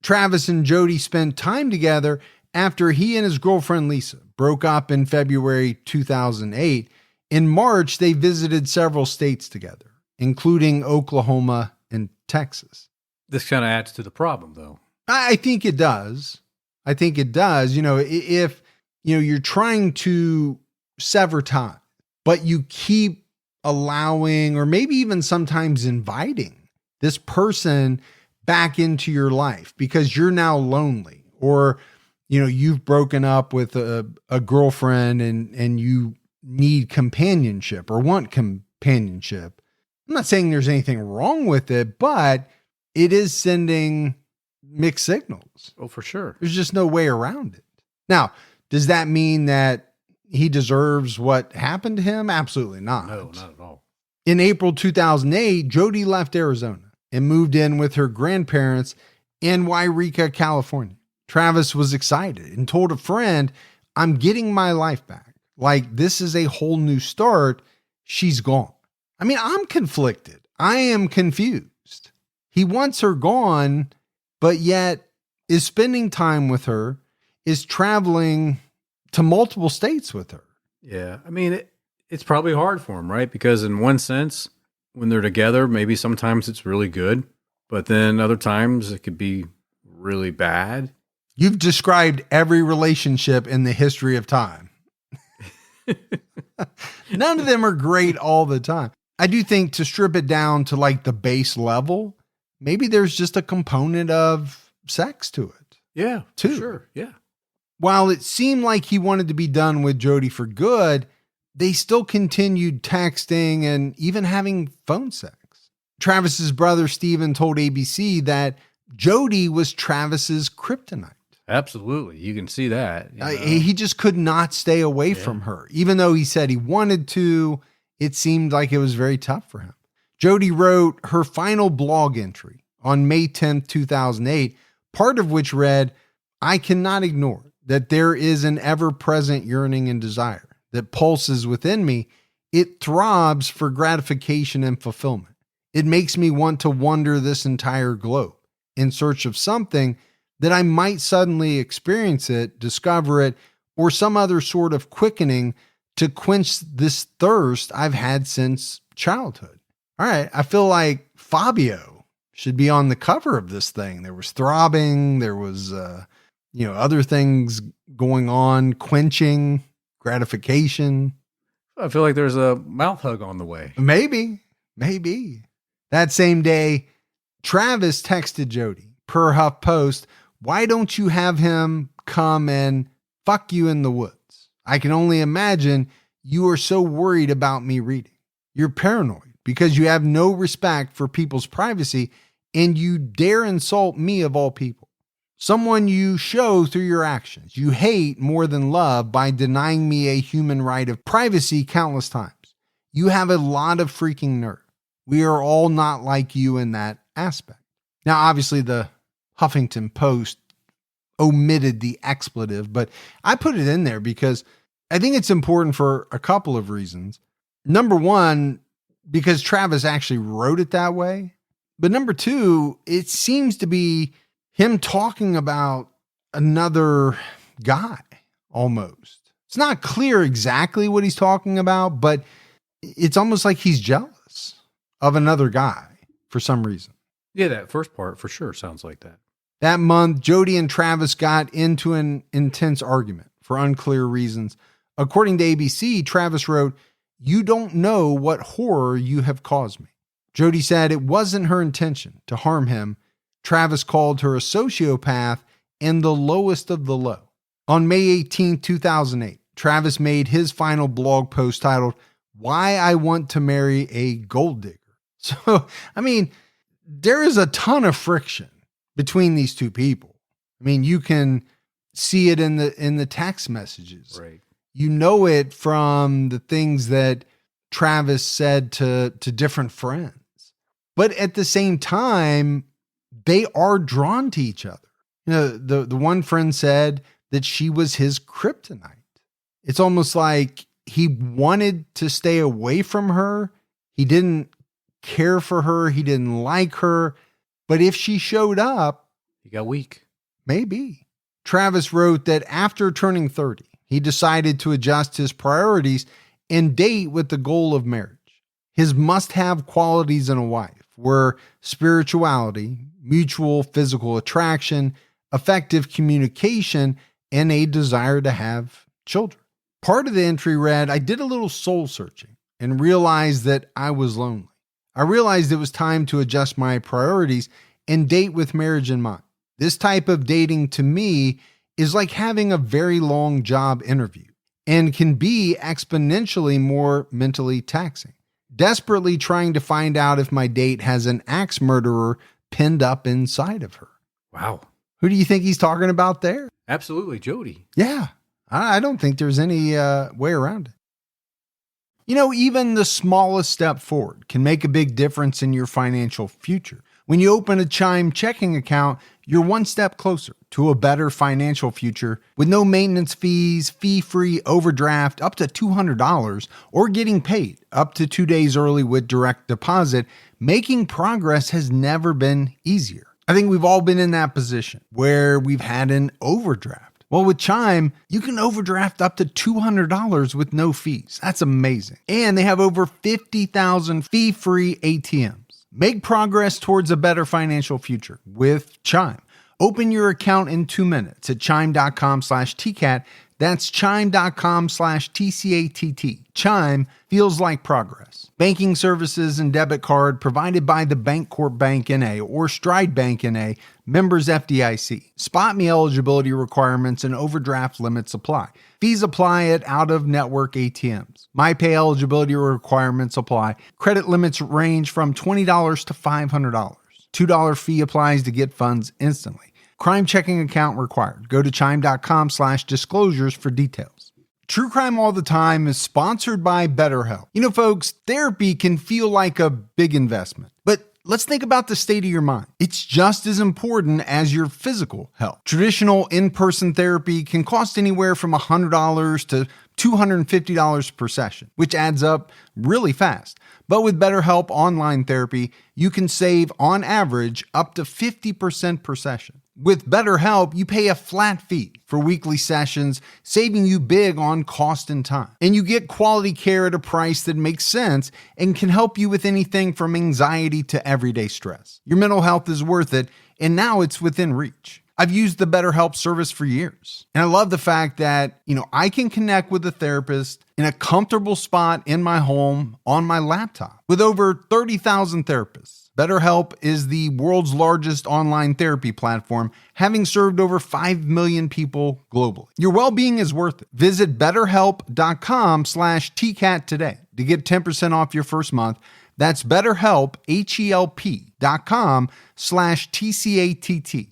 Travis and Jodi spent time together after he and his girlfriend Lisa broke up in February 2008. In March, they visited several states together, including Oklahoma and Texas. This kind of adds to the problem, though. I think it does. If, you're trying to sever ties, but you keep allowing, or maybe even sometimes inviting this person back into your life because you're now lonely, or, you've broken up with a girlfriend and you need companionship or want companionship. I'm not saying there's anything wrong with it, but it is sending mixed signals. Oh, for sure. There's just no way around it. Now, does that mean that he deserves what happened to him? Absolutely not. No, not at all. In April 2008, Jodi left Arizona and moved in with her grandparents in Yreka, California. Travis was excited and told a friend, I'm getting my life back. Like, this is a whole new start. She's gone. I mean, I'm conflicted. I am confused. He wants her gone, but yet is spending time with her, is traveling to multiple states with her. Yeah. I mean, it's probably hard for him, right? Because in one sense, when they're together, maybe sometimes it's really good, but then other times it could be really bad. You've described every relationship in the history of time. None of them are great all the time. I do think to strip it down to like the base level, maybe there's just a component of sex to it. Yeah, too. Sure. Yeah. While it seemed like he wanted to be done with Jodi for good, they still continued texting and even having phone sex. Travis's brother, Steven, told ABC that Jodi was Travis's kryptonite. Absolutely. You can see that. He just could not stay away from her. Even though he said he wanted to, it seemed like it was very tough for him. Jodi wrote her final blog entry on May 10th, 2008, part of which read, I cannot ignore that there is an ever-present yearning and desire that pulses within me. It throbs for gratification and fulfillment. It makes me want to wander this entire globe in search of something that I might suddenly experience it, discover it, or some other sort of quickening to quench this thirst I've had since childhood. All right, I feel like Fabio should be on the cover of this thing. There was throbbing, there was other things going on, quenching, gratification. I feel like there's a mouth hug on the way. Maybe. That same day, Travis texted Jodi, per HuffPost, why don't you have him come and fuck you in the woods? I can only imagine you are so worried about me reading. You're paranoid because you have no respect for people's privacy and you dare insult me of all people. Someone you show through your actions. You hate more than love by denying me a human right of privacy countless times. You have a lot of freaking nerve. We are all not like you in that aspect. Now, obviously, the Huffington Post omitted the expletive, but I put it in there because I think it's important for a couple of reasons. Number one, because Travis actually wrote it that way. But number two, it seems to be him talking about another guy almost. It's not clear exactly what he's talking about, but it's almost like he's jealous of another guy for some reason. Yeah, that first part for sure sounds like that. That month, Jodi and Travis got into an intense argument for unclear reasons. According to ABC, Travis wrote, "You don't know what horror you have caused me." Jodi said it wasn't her intention to harm him. Travis called her a sociopath and the lowest of the low. On May 18, 2008, Travis made his final blog post titled, "Why I Want to Marry a Gold Digger." So, there is a ton of friction between these two people. You can see it in the text messages. Right. You know it from the things that Travis said to different friends. But at the same time, they are drawn to each other. The one friend said that she was his kryptonite. It's almost like he wanted to stay away from her. He didn't care for her. He didn't like her. But if she showed up, he got weak. Maybe. Travis wrote that after turning 30, he decided to adjust his priorities and date with the goal of marriage. His must-have qualities in a wife were spirituality, mutual physical attraction, effective communication, and a desire to have children. Part of the entry read, I did a little soul searching and realized that I was lonely. I realized it was time to adjust my priorities and date with marriage in mind. This type of dating to me is like having a very long job interview and can be exponentially more mentally taxing. Desperately trying to find out if my date has an axe murderer pinned up inside of her. Wow. Who do you think he's talking about there? Absolutely, Jodi. Yeah, I don't think there's any way around it. Even the smallest step forward can make a big difference in your financial future. When you open a Chime checking account, you're one step closer to a better financial future with no maintenance fees, fee-free overdraft up to $200, or getting paid up to 2 days early with direct deposit. Making progress has never been easier. I think we've all been in that position where we've had an overdraft. Well, with Chime, you can overdraft up to $200 with no fees. That's amazing. And they have over 50,000 fee-free ATMs. Make progress towards a better financial future with Chime. Open your account in 2 minutes at chime.com/TCAT. That's chime.com/TCATT. Chime feels like progress. Banking services and debit card provided by the Bancorp Bank N.A. or Stride Bank N.A., members FDIC. Spot me eligibility requirements and overdraft limits apply. Fees apply at out-of-network ATMs. MyPay eligibility requirements apply. Credit limits range from $20 to $500. $2 fee applies to get funds instantly. Crime checking account required. Go to chime.com/disclosures for details. True Crime All the Time is sponsored by BetterHelp. Folks, therapy can feel like a big investment, but let's think about the state of your mind. It's just as important as your physical health. Traditional in-person therapy can cost anywhere from $100 to $250 per session, which adds up really fast. But with BetterHelp Online Therapy, you can save on average up to 50% per session. With BetterHelp, you pay a flat fee for weekly sessions, saving you big on cost and time. And you get quality care at a price that makes sense and can help you with anything from anxiety to everyday stress. Your mental health is worth it, and now it's within reach. I've used the BetterHelp service for years, and I love the fact that, I can connect with a therapist in a comfortable spot in my home on my laptop. With over 30,000 therapists, BetterHelp is the world's largest online therapy platform, having served over 5 million people globally. Your well-being is worth it. Visit BetterHelp.com/TCAT today to get 10% off your first month. That's BetterHelp, HELP.com/TCATT.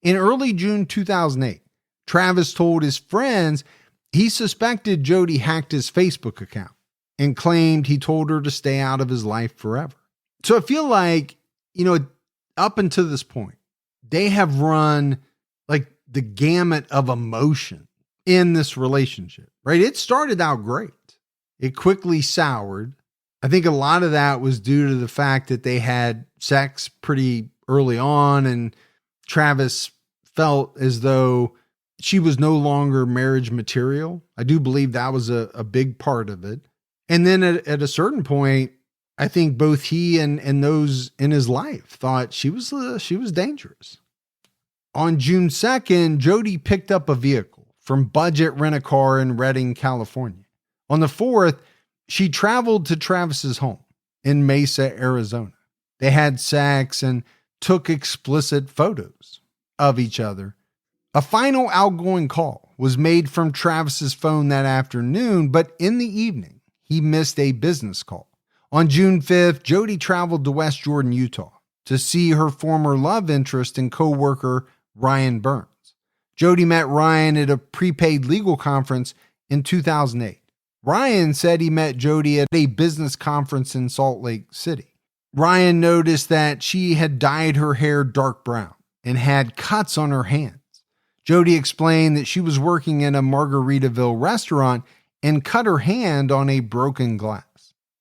In early June 2008, Travis told his friends he suspected Jodi hacked his Facebook account and claimed he told her to stay out of his life forever. So I feel like, up until this point, they have run like the gamut of emotion in this relationship, right? It started out great. It quickly soured. I think a lot of that was due to the fact that they had sex pretty early on, and Travis felt as though she was no longer marriage material. I do believe that was a big part of it. And then at a certain point, I think both he and those in his life thought she was dangerous. On June 2nd, Jodi picked up a vehicle from Budget Rent-A-Car in Redding, California. On the 4th, she traveled to Travis's home in Mesa, Arizona. They had sex and took explicit photos of each other. A final outgoing call was made from Travis's phone that afternoon, but in the evening, he missed a business call. On June 5th, Jodi traveled to West Jordan, Utah to see her former love interest and co-worker Ryan Burns. Jodi met Ryan at a prepaid legal conference in 2008. Ryan said he met Jodi at a business conference in Salt Lake City. Ryan noticed that she had dyed her hair dark brown and had cuts on her hands. Jodi explained that she was working in a Margaritaville restaurant and cut her hand on a broken glass.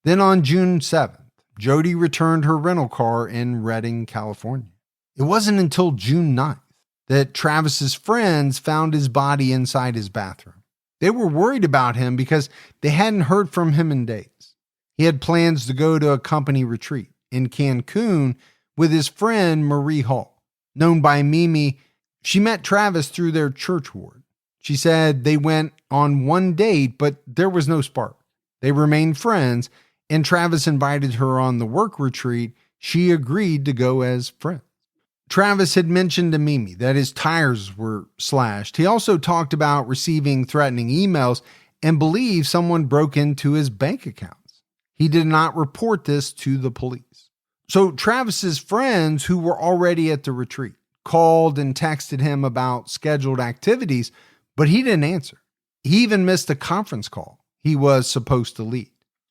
Then on June 7th, Jodi returned her rental car in Redding, California. It wasn't until June 9th that Travis's friends found his body inside his bathroom. They were worried about him because they hadn't heard from him in days. He had plans to go to a company retreat in Cancun with his friend Marie Hall. Known by Mimi, she met Travis through their church ward. She said they went on one date, but there was no spark. They remained friends, and Travis invited her on the work retreat. She agreed to go as friends. Travis had mentioned to Mimi that his tires were slashed. He also talked about receiving threatening emails and believed someone broke into his bank accounts. He did not report this to the police. So Travis's friends, who were already at the retreat, called and texted him about scheduled activities, but he didn't answer. He even missed a conference call he was supposed to lead.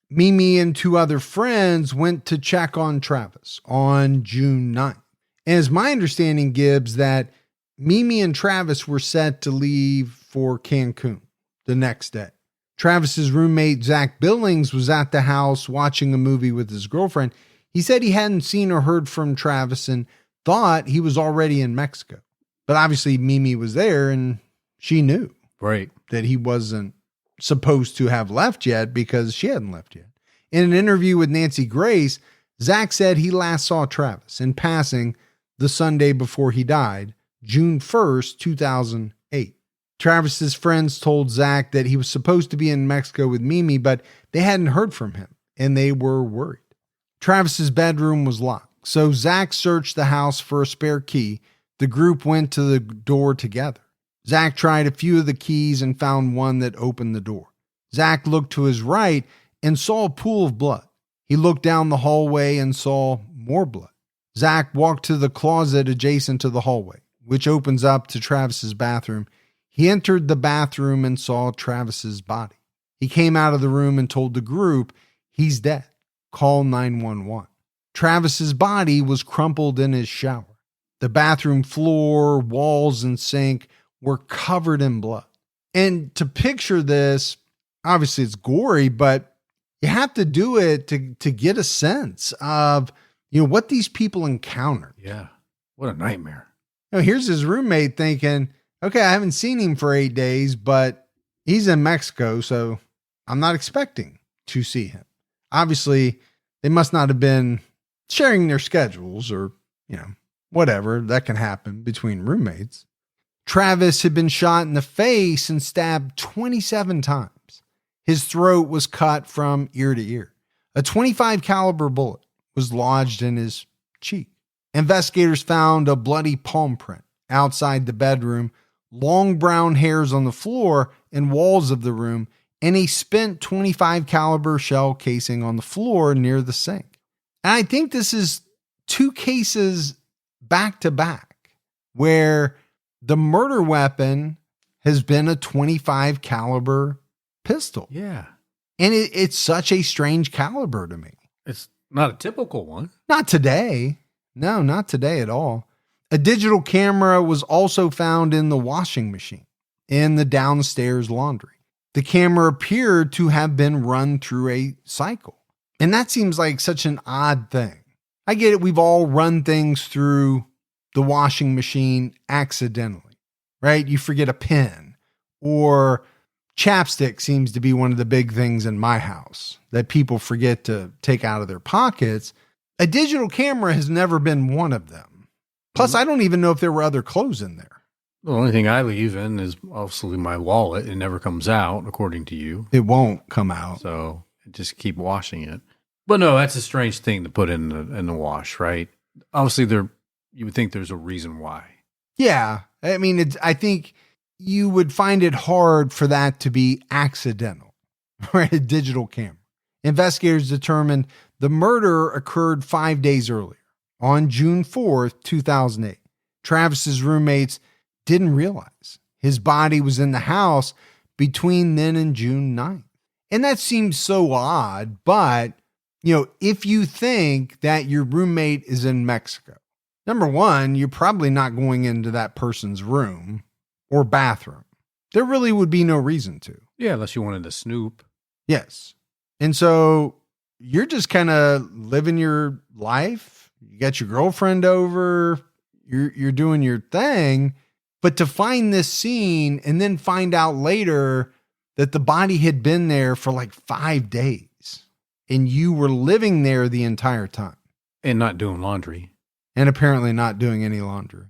Mimi and two other friends went to check on Travis on June 9th. And it's my understanding, Gibbs, that Mimi and Travis were set to leave for Cancun the next day. Travis's roommate, Zach Billings, was at the house watching a movie with his girlfriend. He said he hadn't seen or heard from Travis and thought he was already in Mexico. But obviously Mimi was there and she knew that he wasn't supposed to have left yet because she hadn't left yet. In an interview with Nancy Grace, Zach said he last saw Travis in passing the Sunday before he died, June 1st, 2008. Travis's friends told Zach that he was supposed to be in Mexico with Mimi, but they hadn't heard from him and they were worried. Travis's bedroom was locked, so Zach searched the house for a spare key. The group went to the door together. Zach tried a few of the keys and found one that opened the door. Zach looked to his right and saw a pool of blood. He looked down the hallway and saw more blood. Zach walked to the closet adjacent to the hallway, which opens up to Travis's bathroom. He entered the bathroom and saw Travis's body. He came out of the room and told the group, "He's dead. Call 911." Travis's body was crumpled in his shower. The bathroom floor, walls, and sink were covered in blood. And to picture this, obviously it's gory, but you have to do it to get a sense of, what these people encountered. Yeah. What a nightmare. Here's his roommate thinking, okay, I haven't seen him for 8 days, but he's in Mexico, so I'm not expecting to see him. Obviously, they must not have been sharing their schedules or, whatever. That can happen between roommates. Travis had been shot in the face and stabbed 27 times. His throat was cut from ear to ear. A .25 caliber bullet was lodged in his cheek. Investigators found a bloody palm print outside the bedroom, long brown hairs on the floor and walls of the room, and a spent .25 caliber shell casing on the floor near the sink. And I think this is 2 cases back to back where the murder weapon has been a .25 caliber pistol. Yeah. And it's such a strange caliber to me. It's not a typical one. Not today. No, not today at all. A digital camera was also found in the washing machine in the downstairs laundry. The camera appeared to have been run through a cycle. And that seems like such an odd thing. I get it. We've all run things through the washing machine accidentally, right? You forget a pen, or chapstick seems to be one of the big things in my house that people forget to take out of their pockets. A digital camera has never been one of them. Plus, I don't even know if there were other clothes in there. The only thing I leave in is obviously my wallet. It never comes out, according to you. It won't come out. So just keep washing it. But no, that's a strange thing to put in the wash, right? Obviously, you would think there's a reason why. Yeah. I mean, I think you would find it hard for that to be accidental, right? A digital camera. Investigators determined the murder occurred 5 days earlier, on June 4th, 2008. Travis's roommates didn't realize his body was in the house between then and June 9th. And that seems so odd, but, if you think that your roommate is in Mexico, number one, you're probably not going into that person's room or bathroom. There really would be no reason to. Yeah, unless you wanted to snoop. Yes. And so you're just kind of living your life. You got your girlfriend over. You're doing your thing. But to find this scene and then find out later that the body had been there for like 5 days and you were living there the entire time. And not doing laundry. And apparently not doing any laundry.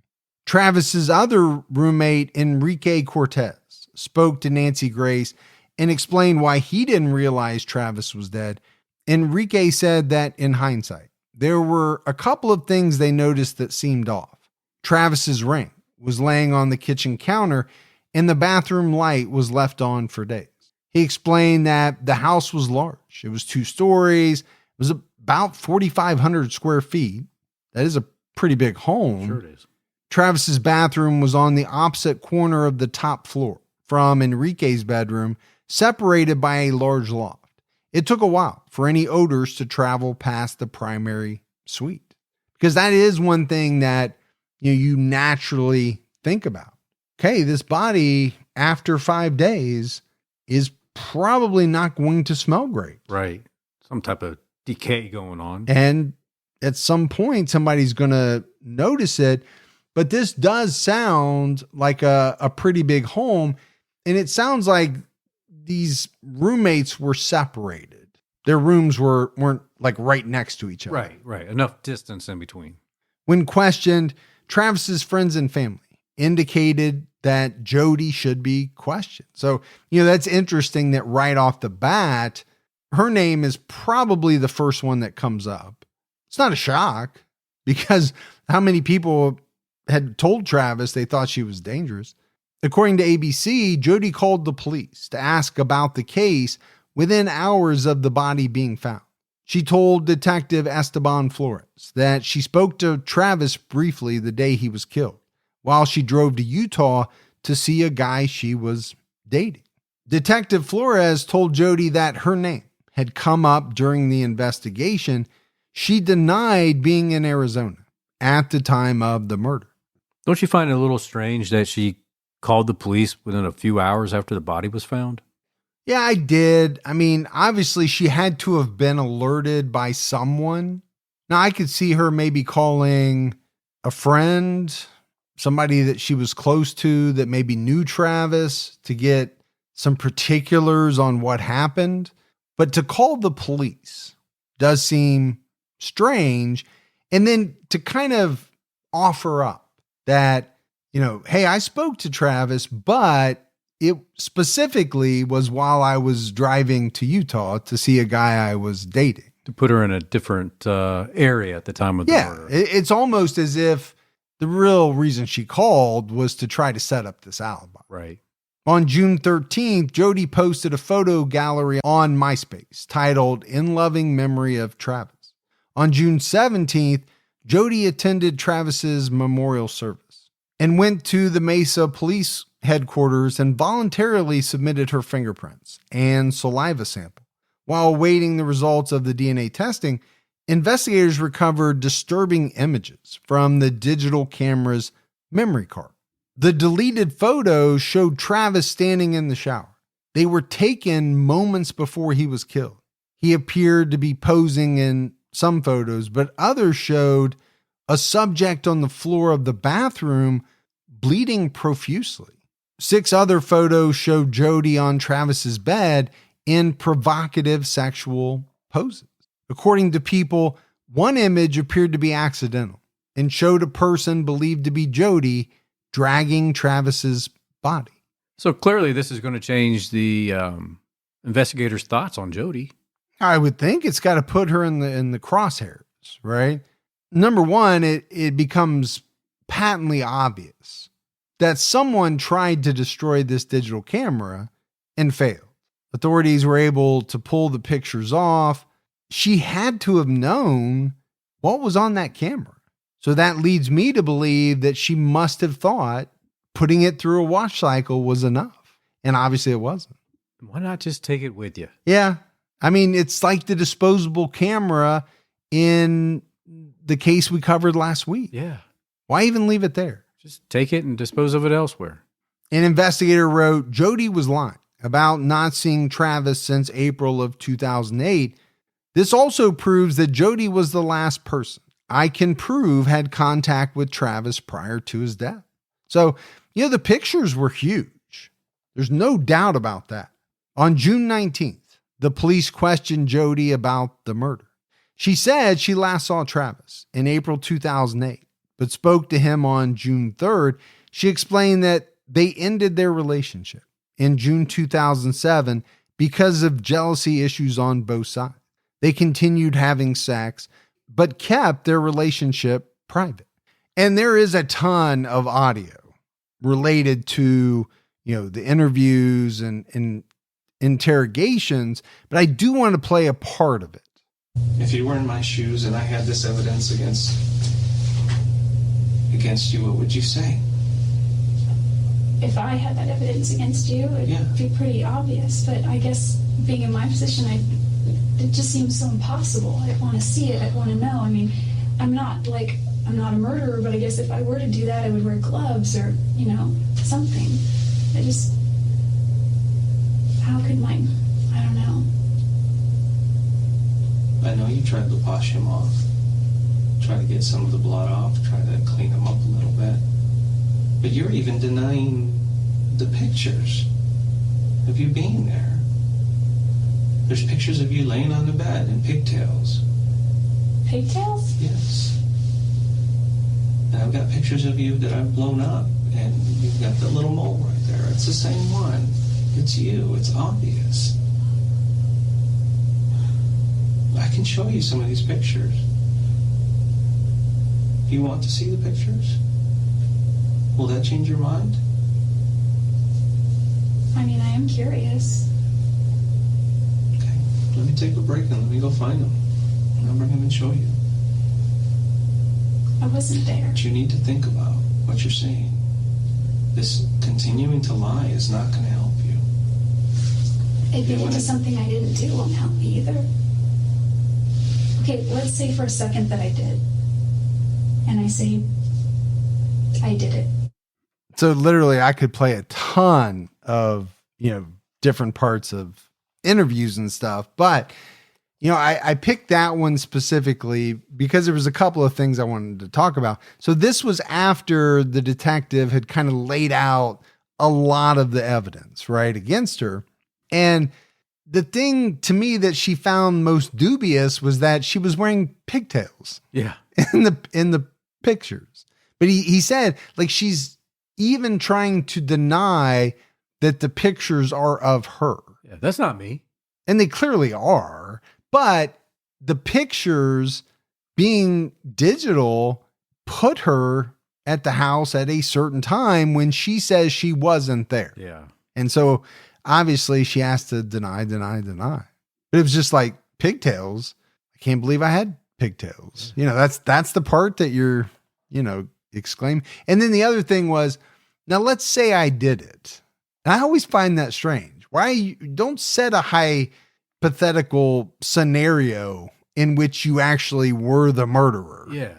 Travis's other roommate, Enrique Cortez, spoke to Nancy Grace and explained why he didn't realize Travis was dead. Enrique said that in hindsight, there were a couple of things they noticed that seemed off. Travis's ring was laying on the kitchen counter and the bathroom light was left on for days. He explained that the house was large. It was 2 stories. It was about 4,500 square feet. That is a pretty big home. Sure it is. Travis's bathroom was on the opposite corner of the top floor from Enrique's bedroom, separated by a large loft. It took a while for any odors to travel past the primary suite, because that is one thing that you naturally think about. Okay, this body after 5 days is probably not going to smell great. Right. Some type of decay going on. And at some point, somebody's going to notice it. But this does sound like a pretty big home. And it sounds like these roommates were separated. Their rooms weren't like right next to each other. Right. Enough distance in between. When questioned, Travis's friends and family indicated that Jodi should be questioned. So, that's interesting that right off the bat, her name is probably the first one that comes up. It's not a shock, because how many people had told Travis they thought she was dangerous. According to ABC, Jodi called the police to ask about the case within hours of the body being found. She told Detective Esteban Flores that she spoke to Travis briefly the day he was killed, while she drove to Utah to see a guy she was dating. Detective Flores told Jodi that her name had come up during the investigation. She denied being in Arizona at the time of the murder. Don't you find it a little strange that she called the police within a few hours after the body was found? Yeah, I did. I mean, obviously she had to have been alerted by someone. Now, I could see her maybe calling a friend, somebody that she was close to that maybe knew Travis to get some particulars on what happened. But to call the police does seem strange. And then to kind of offer up that, hey, I spoke to Travis, but it specifically was while I was driving to Utah to see a guy I was dating. To put her in a different area at the time of the murder. It's almost as if the real reason she called was to try to set up this alibi. Right. On June 13th, Jodi posted a photo gallery on MySpace titled In Loving Memory of Travis. On June 17th, Jodi attended Travis's memorial service and went to the Mesa Police headquarters and voluntarily submitted her fingerprints and saliva sample. While awaiting the results of the DNA testing, investigators recovered disturbing images from the digital camera's memory card. The deleted photos showed Travis standing in the shower. They were taken moments before he was killed. He appeared to be posing in some photos, but others showed a subject on the floor of the bathroom bleeding profusely. 6 other photos showed Jodi on Travis's bed in provocative sexual poses. According to People, one image appeared to be accidental and showed a person believed to be Jodi dragging Travis's body. So clearly this is going to change the investigators' thoughts on Jodi. I would think it's got to put her in the crosshairs, right? Number one, it becomes patently obvious that someone tried to destroy this digital camera and failed. Authorities were able to pull the pictures off. She had to have known what was on that camera. So that leads me to believe that she must have thought putting it through a wash cycle was enough. And obviously it wasn't. Why not just take it with you? Yeah. I mean, it's like the disposable camera in the case we covered last week. Yeah. Why even leave it there? Just take it and dispose of it elsewhere. An investigator wrote, Jodi was lying about not seeing Travis since April of 2008. This also proves that Jodi was the last person I can prove had contact with Travis prior to his death. So, the pictures were huge. There's no doubt about that. On June 19th, the police questioned Jodi about the murder. She said she last saw Travis in April 2008, but spoke to him on June 3rd. She explained that they ended their relationship in June 2007 because of jealousy issues on both sides. They continued having sex, but kept their relationship private. And there is a ton of audio related to, the interviews and interrogations, but I do want to play a part of it. If you were in my shoes and I had this evidence against you, what would you say? If I had that evidence against you, it'd be pretty obvious. But I guess being in my position, it just seems so impossible. I want to see it. I want to know. I mean, I'm not a murderer, but I guess if I were to do that, I would wear gloves or, something. How could I don't know. I know you tried to wash him off, try to get some of the blood off, try to clean him up a little bit. But you're even denying the pictures of you being there. There's pictures of you laying on the bed in pigtails. Pigtails? Yes. And I've got pictures of you that I've blown up, and you've got the little mole right there. It's the same one. It's you. It's obvious. I can show you some of these pictures. Do you want to see the pictures? Will that change your mind? I mean, I am curious. Okay, let me take a break and let me go find them. And I'll bring them and show you. I wasn't there. But you need to think about what you're seeing. This continuing to lie is not going to help you. Admitting to something I didn't do won't help me either. okay, let's say for a second that I did. And I say, I did it. So literally I could play a ton of, different parts of interviews and stuff, but I picked that one specifically because there was a couple of things I wanted to talk about. So this was after the detective had kind of laid out a lot of the evidence, right, against her. And the thing to me that she found most dubious was that she was wearing pigtails. Yeah. In the pictures. But he said, like, she's even trying to deny that the pictures are of her. Yeah, that's not me. And they clearly are. But the pictures being digital put her at the house at a certain time when she says she wasn't there. Yeah. And so obviously she has to deny. But it was just like pigtails. I can't believe I had pigtails. That's the part that you're, exclaiming. And then the other thing was, now let's say I did it. And I always find that strange. Why you don't set a hypothetical scenario in which you actually were the murderer. Yeah.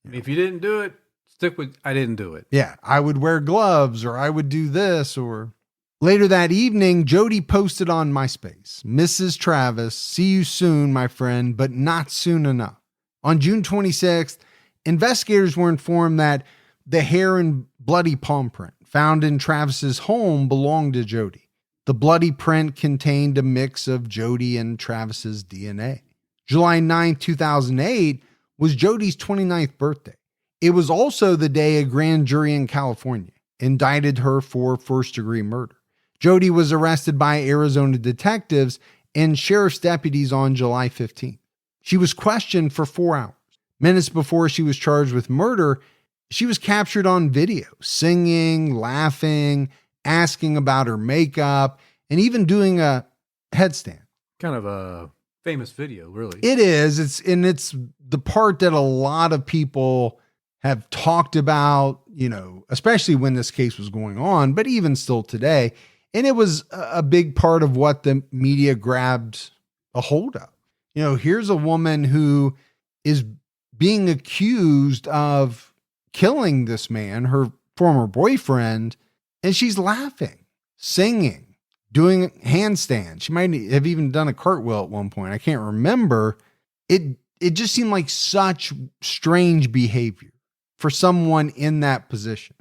I mean, if you didn't do it, stick with, I didn't do it. Yeah. I would wear gloves, or I would do this, or later that evening, Jodi posted on MySpace, Mrs. Travis, see you soon, my friend, but not soon enough. On June 26th, investigators were informed that the hair and bloody palm print found in Travis's home belonged to Jodi. The bloody print contained a mix of Jodi and Travis's DNA. July 9, 2008 was Jodi's 29th birthday. It was also the day a grand jury in California indicted her for first-degree murder. Jodi was arrested by Arizona detectives and sheriff's deputies on July 15th. She was questioned for 4 hours. Minutes before she was charged with murder, she was captured on video, singing, laughing, asking about her makeup, and even doing a headstand. Kind of a famous video, really. It is. It's the part that a lot of people have talked about, especially when this case was going on, but even still today. And it was a big part of what the media grabbed a hold of. Here's a woman who is being accused of killing this man, her former boyfriend, and she's laughing, singing, doing handstands. She might have even done a cartwheel at one point. I can't remember. It just seemed like such strange behavior for someone in that position.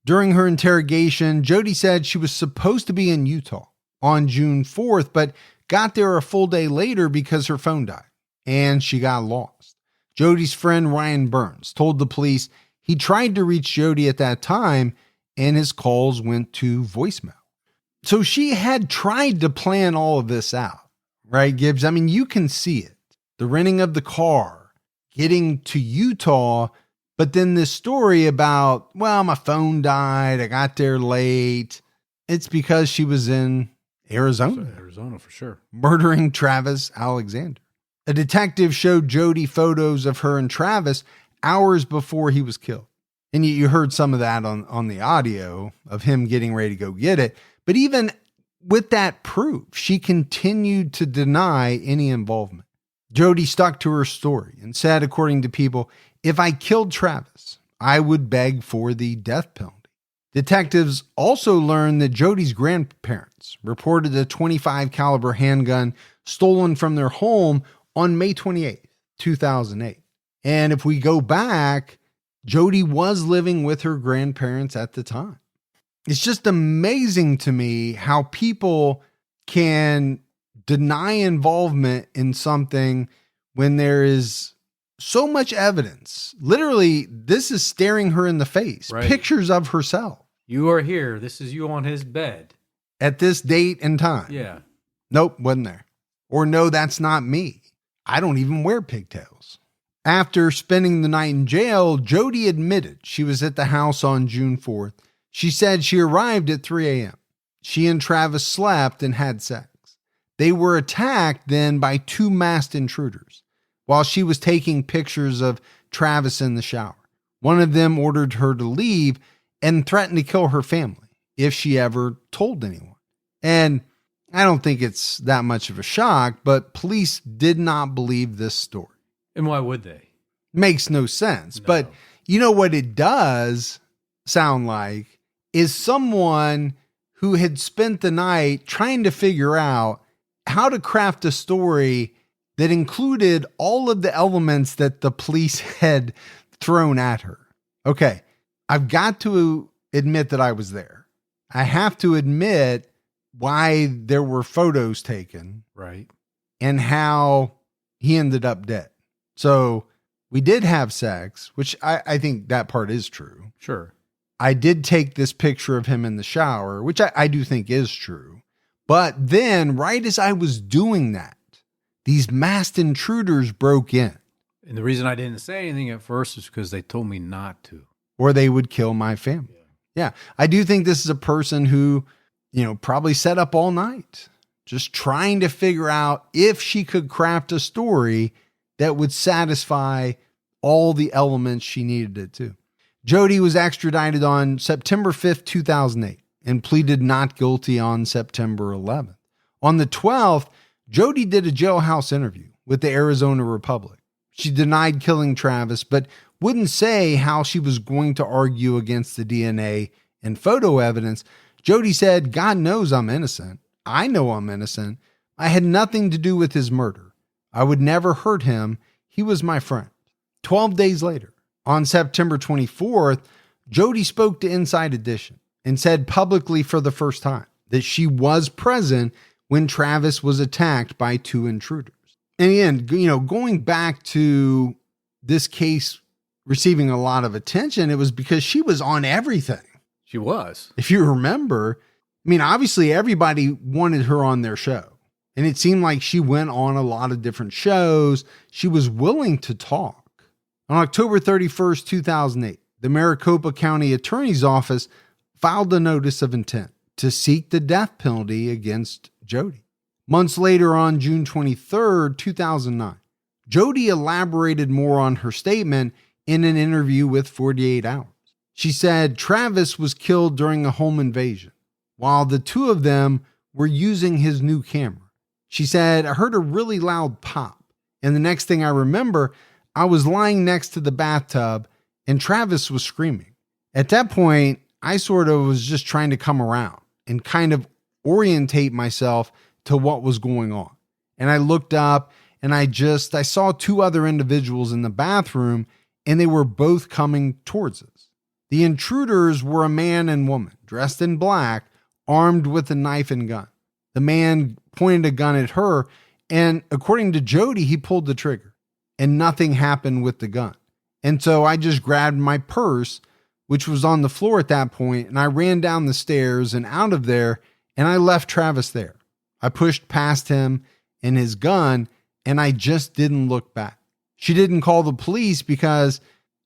During her interrogation, Jodi said she was supposed to be in Utah on June 4th, but got there a full day later because her phone died and she got lost. Jodi's friend Ryan Burns told the police he tried to reach Jodi at that time and his calls went to voicemail. So she had tried to plan all of this out, right, Gibbs? I mean, you can see it. The renting of the car, getting to Utah, but then this story about, well, my phone died, I got there late. It's because she was in Arizona. Arizona for sure. Murdering Travis Alexander. A detective showed Jodi photos of her and Travis hours before he was killed. And you heard some of that on the audio of him getting ready to go get it. But even with that proof, she continued to deny any involvement. Jodi stuck to her story and said, according to People, if I killed Travis, I would beg for the death penalty. Detectives also learned that Jodi's grandparents reported a .25 caliber handgun stolen from their home on May 28th, 2008. And if we go back, Jodi was living with her grandparents at the time. It's just amazing to me how people can deny involvement in something when there is so much evidence. Literally, this is staring her in the face. Right. Pictures of herself. You are here. This is you on his bed. At this date and time. Yeah. Nope, wasn't there. Or no, that's not me. I don't even wear pigtails. After spending the night in jail, Jodi admitted she was at the house on June 4th. She said she arrived at 3 a.m. She and Travis slept and had sex. They were attacked then by 2 masked intruders while she was taking pictures of Travis in the shower. One of them ordered her to leave and threatened to kill her family if she ever told anyone. And I don't think it's that much of a shock, but police did not believe this story. And why would they? Makes no sense. No. But you know what it does sound like is someone who had spent the night trying to figure out how to craft a story that included all of the elements that the police had thrown at her. Okay, I've got to admit that I was there. I have to admit why there were photos taken. Right. And how he ended up dead. So we did have sex, which I think that part is true. Sure. I did take this picture of him in the shower, which I do think is true. But then right as I was doing that, these masked intruders broke in. And the reason I didn't say anything at first is because they told me not to. Or they would kill my family. Yeah. I do think this is a person who, probably sat up all night just trying to figure out if she could craft a story that would satisfy all the elements she needed it to. Jodi was extradited on September 5th, 2008, and pleaded not guilty on September 11th. On the 12th, Jodi did a jailhouse interview with the Arizona Republic. She denied killing Travis, but wouldn't say how she was going to argue against the DNA and photo evidence. Jodi said, "God knows I'm innocent. I know I'm innocent. I had nothing to do with his murder. I would never hurt him. He was my friend." 12 days later, on September 24th, Jodi spoke to Inside Edition and said publicly for the first time that she was present when Travis was attacked by two intruders. And again, going back to this case receiving a lot of attention, it was because she was on everything. She was. If you remember, obviously everybody wanted her on their show. And it seemed like she went on a lot of different shows. She was willing to talk. On October 31st, 2008, the Maricopa County Attorney's Office filed a notice of intent to seek the death penalty against Jodi. Months later, on June 23rd, 2009, Jodi elaborated more on her statement in an interview with 48 Hours. She said Travis was killed during a home invasion, while the two of them were using his new camera. She said, "I heard a really loud pop, and the next thing I remember, I was lying next to the bathtub, and Travis was screaming. At that point, I sort of was just trying to come around and kind of orientate myself to what was going on. And I looked up, and I saw two other individuals in the bathroom, and they were both coming towards us. The intruders were a man and woman dressed in black, armed with a knife and gun. The man pointed a gun at her, and according to Jodi, he pulled the trigger, and nothing happened with the gun. And so I just grabbed my purse, which was on the floor at that point, and I ran down the stairs and out of there, and I left Travis there. I pushed past him and his gun, and I just didn't look back." She didn't call the police because,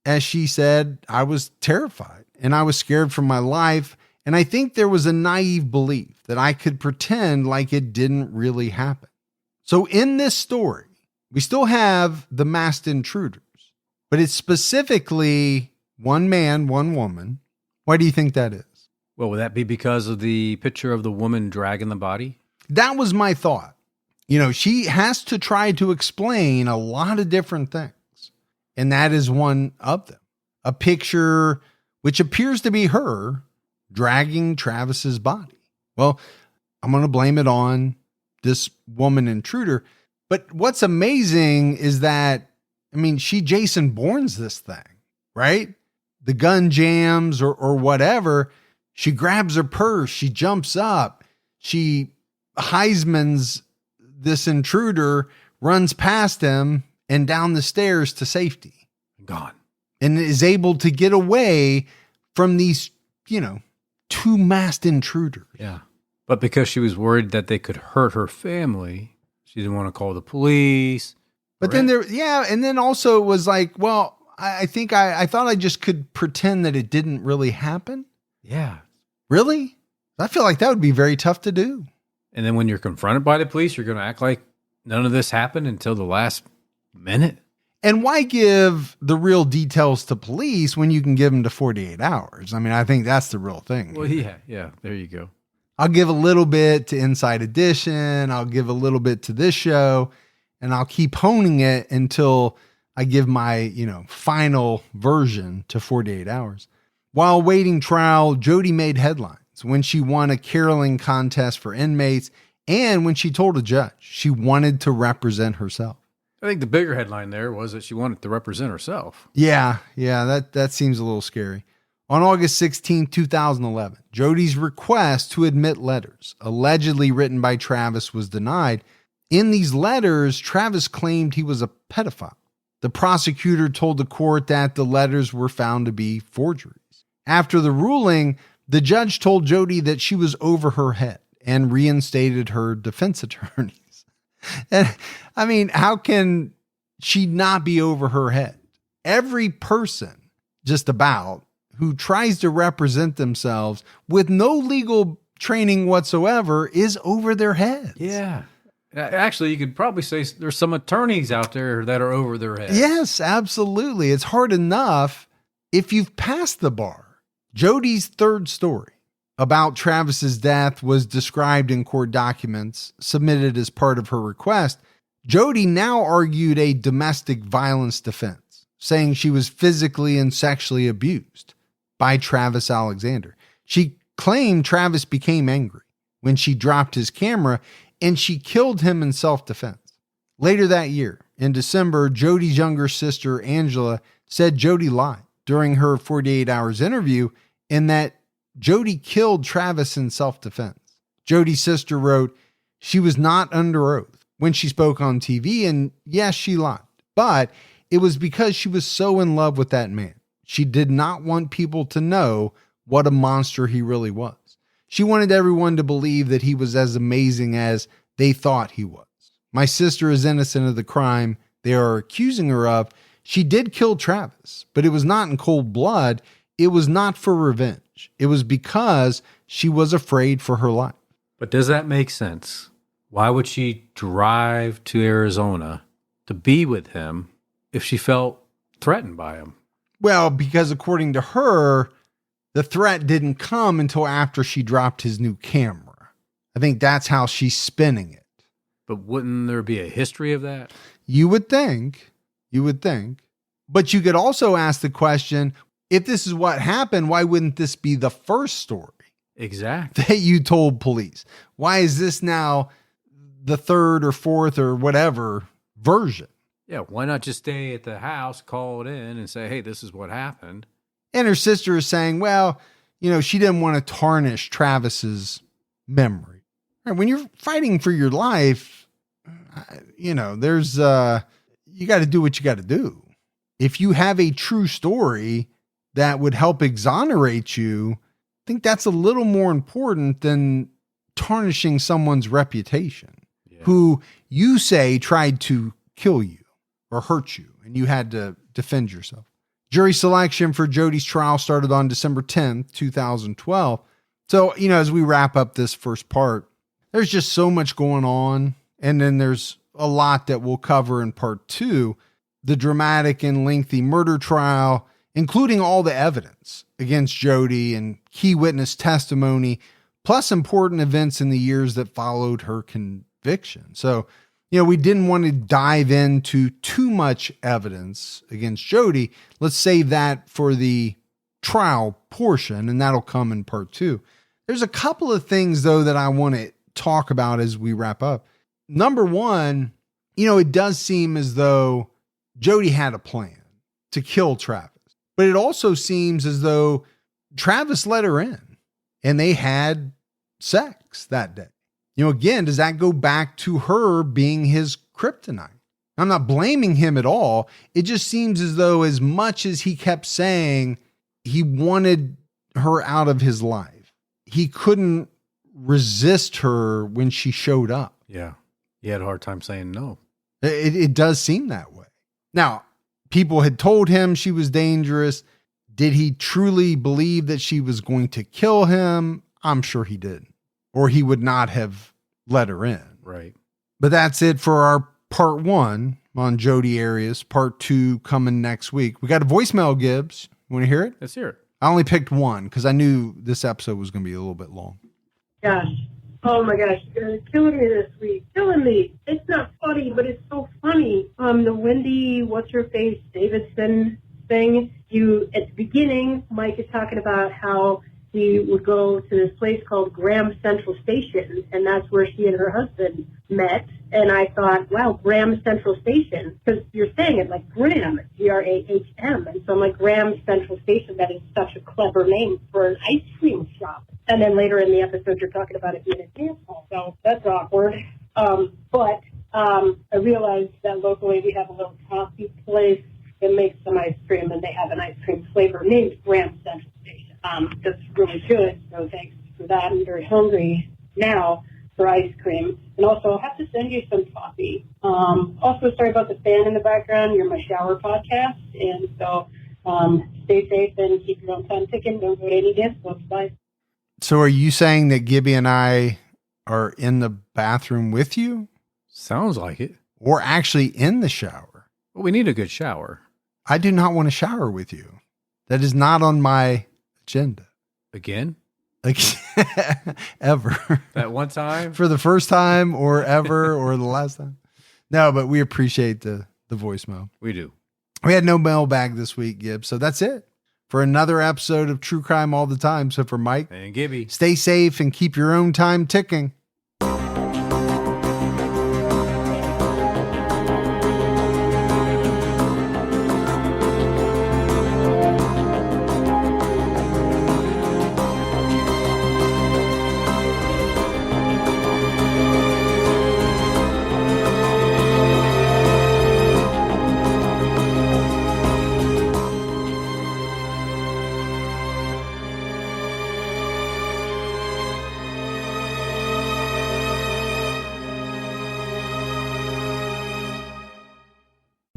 as she said, I was terrified and I was scared for my life. And I think there was a naive belief that I could pretend like it didn't really happen. So in this story, we still have the masked intruders, but it's specifically one man, one woman. Why do you think that is? Well, would that be because of the picture of the woman dragging the body? That was my thought. She has to try to explain a lot of different things. And that is one of them. A picture which appears to be her dragging Travis's body. Well, I'm going to blame it on this woman intruder. But what's amazing is that, she Jason Bournes this thing, right? The gun jams or whatever. She grabs her purse. She jumps up. She Heisman's this intruder, runs past him and down the stairs to safety. Gone. And is able to get away from these, two masked intruders. Yeah. But because she was worried that they could hurt her family, she didn't want to call the police. But then and then also it was like, well, I think I thought I just could pretend that it didn't really happen. Yeah. Really? I feel like that would be very tough to do. And then when you're confronted by the police, you're going to act like none of this happened until the last minute. And why give the real details to police when you can give them to 48 Hours? I think that's the real thing. Well, yeah. There you go. I'll give a little bit to Inside Edition. I'll give a little bit to this show, and I'll keep honing it until I give my, final version to 48 Hours. While awaiting trial, Jodi made headlines when she won a caroling contest for inmates and when she told a judge she wanted to represent herself. I think the bigger headline there was that she wanted to represent herself. Yeah, that seems a little scary. On August 16, 2011, Jodi's request to admit letters allegedly written by Travis was denied. In these letters, Travis claimed he was a pedophile. The prosecutor told the court that the letters were found to be forgeries. After the ruling, the judge told Jodi that she was over her head and reinstated her defense attorneys. And I mean, how can she not be over her head? Every person, just about, who tries to represent themselves with no legal training whatsoever is over their heads. Yeah. Actually, you could probably say there's some attorneys out there that are over their heads. Yes, absolutely. It's hard enough if you've passed the bar. Jodi's third story about Travis's death was described in court documents submitted as part of her request. Jodi now argued a domestic violence defense, saying she was physically and sexually abused by Travis Alexander. She claimed Travis became angry when she dropped his camera and she killed him in self-defense. Later that year, in December, Jodi's younger sister, Angela, said Jodi lied during her 48 Hours interview and that Jodi killed Travis in self-defense. Jodi's sister wrote, she was not under oath when she spoke on TV, and yes, she lied, but it was because she was so in love with that man. She did not want people to know what a monster he really was. She wanted everyone to believe that he was as amazing as they thought he was. My sister is innocent of the crime they are accusing her of. She did kill Travis, but it was not in cold blood. It was not for revenge. It was because she was afraid for her life. But does that make sense? Why would she drive to Arizona to be with him if she felt threatened by him? Well, because according to her, the threat didn't come until after she dropped his new camera. I think that's how she's spinning it. But wouldn't there be a history of that? You would think. But you could also ask the question, if this is what happened, why wouldn't this be the first story? Exactly. That you told police? Why is this now the third or fourth or whatever version? Yeah, why not just stay at the house, call it in, and say, hey, this is what happened? And her sister is saying, well, she didn't want to tarnish Travis's memory. Right, when you're fighting for your life, there's, you got to do what you got to do. If you have a true story that would help exonerate you, I think that's a little more important than tarnishing someone's reputation, who you say tried to kill you or hurt you, and you had to defend yourself. Jury selection for Jodi's trial started on December 10th, 2012. So, as we wrap up this first part, there's just so much going on. And then there's a lot that we'll cover in part two, the dramatic and lengthy murder trial, including all the evidence against Jodi and key witness testimony, plus important events in the years that followed her conviction. So, we didn't want to dive into too much evidence against Jodi. Let's save that for the trial portion, and that'll come in part two. There's a couple of things, though, that I want to talk about as we wrap up. Number one, it does seem as though Jodi had a plan to kill Travis, but it also seems as though Travis let her in and they had sex that day. Again, does that go back to her being his kryptonite? I'm not blaming him at all. It just seems as though as much as he kept saying he wanted her out of his life, he couldn't resist her when she showed up. Yeah. He had a hard time saying no. It does seem that way. Now, people had told him she was dangerous. Did he truly believe that she was going to kill him? I'm sure he didn't. Or he would not have let her in. Right. But that's it for our part one on Jodi Arias. Part two coming next week. We got a voicemail, Gibbs. You want to hear it? Let's hear it. I only picked one because I knew this episode was going to be a little bit long. Gosh. Oh my gosh. You're killing me this week. Killing me. It's not funny, but it's so funny. the Wendy, what's-her-face, Davidson thing, at the beginning, Mike is talking about how he would go to this place called Graham Central Station, and that's where she and her husband met. And I thought, wow, Graham Central Station, because you're saying it like Graham, Graham. And so I'm like, Graham Central Station, that is such a clever name for an ice cream shop. And then later in the episode, you're talking about it being a dance hall, so that's awkward. But I realized that locally we have a little coffee place that makes some ice cream, and they have an ice cream flavor named Graham Central Station. That's really good, so thanks for that. I'm very hungry now for ice cream. And also, I'll have to send you some coffee. Also, sorry about the fan in the background. You're my shower podcast, and so stay safe and keep your own time ticking. Don't go to any dance clubs. Bye. So are you saying that Gibby and I are in the bathroom with you? Sounds like it. Or actually in the shower? Well, we need a good shower. I do not want to shower with you. That is not on my agenda. Again? Ever. That one time? For the first time or ever or the last time. No, but we appreciate the voicemail. We do. We had no mailbag this week, Gibbs. So that's it for another episode of True Crime All the Time. So for Mike and Gibby, stay safe and keep your own time ticking.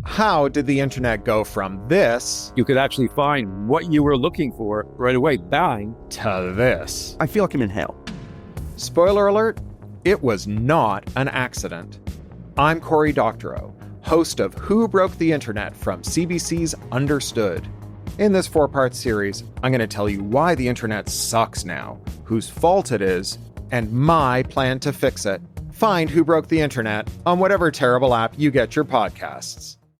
How did the internet go from this? You could actually find what you were looking for right away, bang, to this. I feel like I'm in hell. Spoiler alert, it was not an accident. I'm Cory Doctorow, host of Who Broke the Internet from CBC's Understood. In this 4-part series, I'm going to tell you why the internet sucks now, whose fault it is, and my plan to fix it. Find Who Broke the Internet on whatever terrible app you get your podcasts.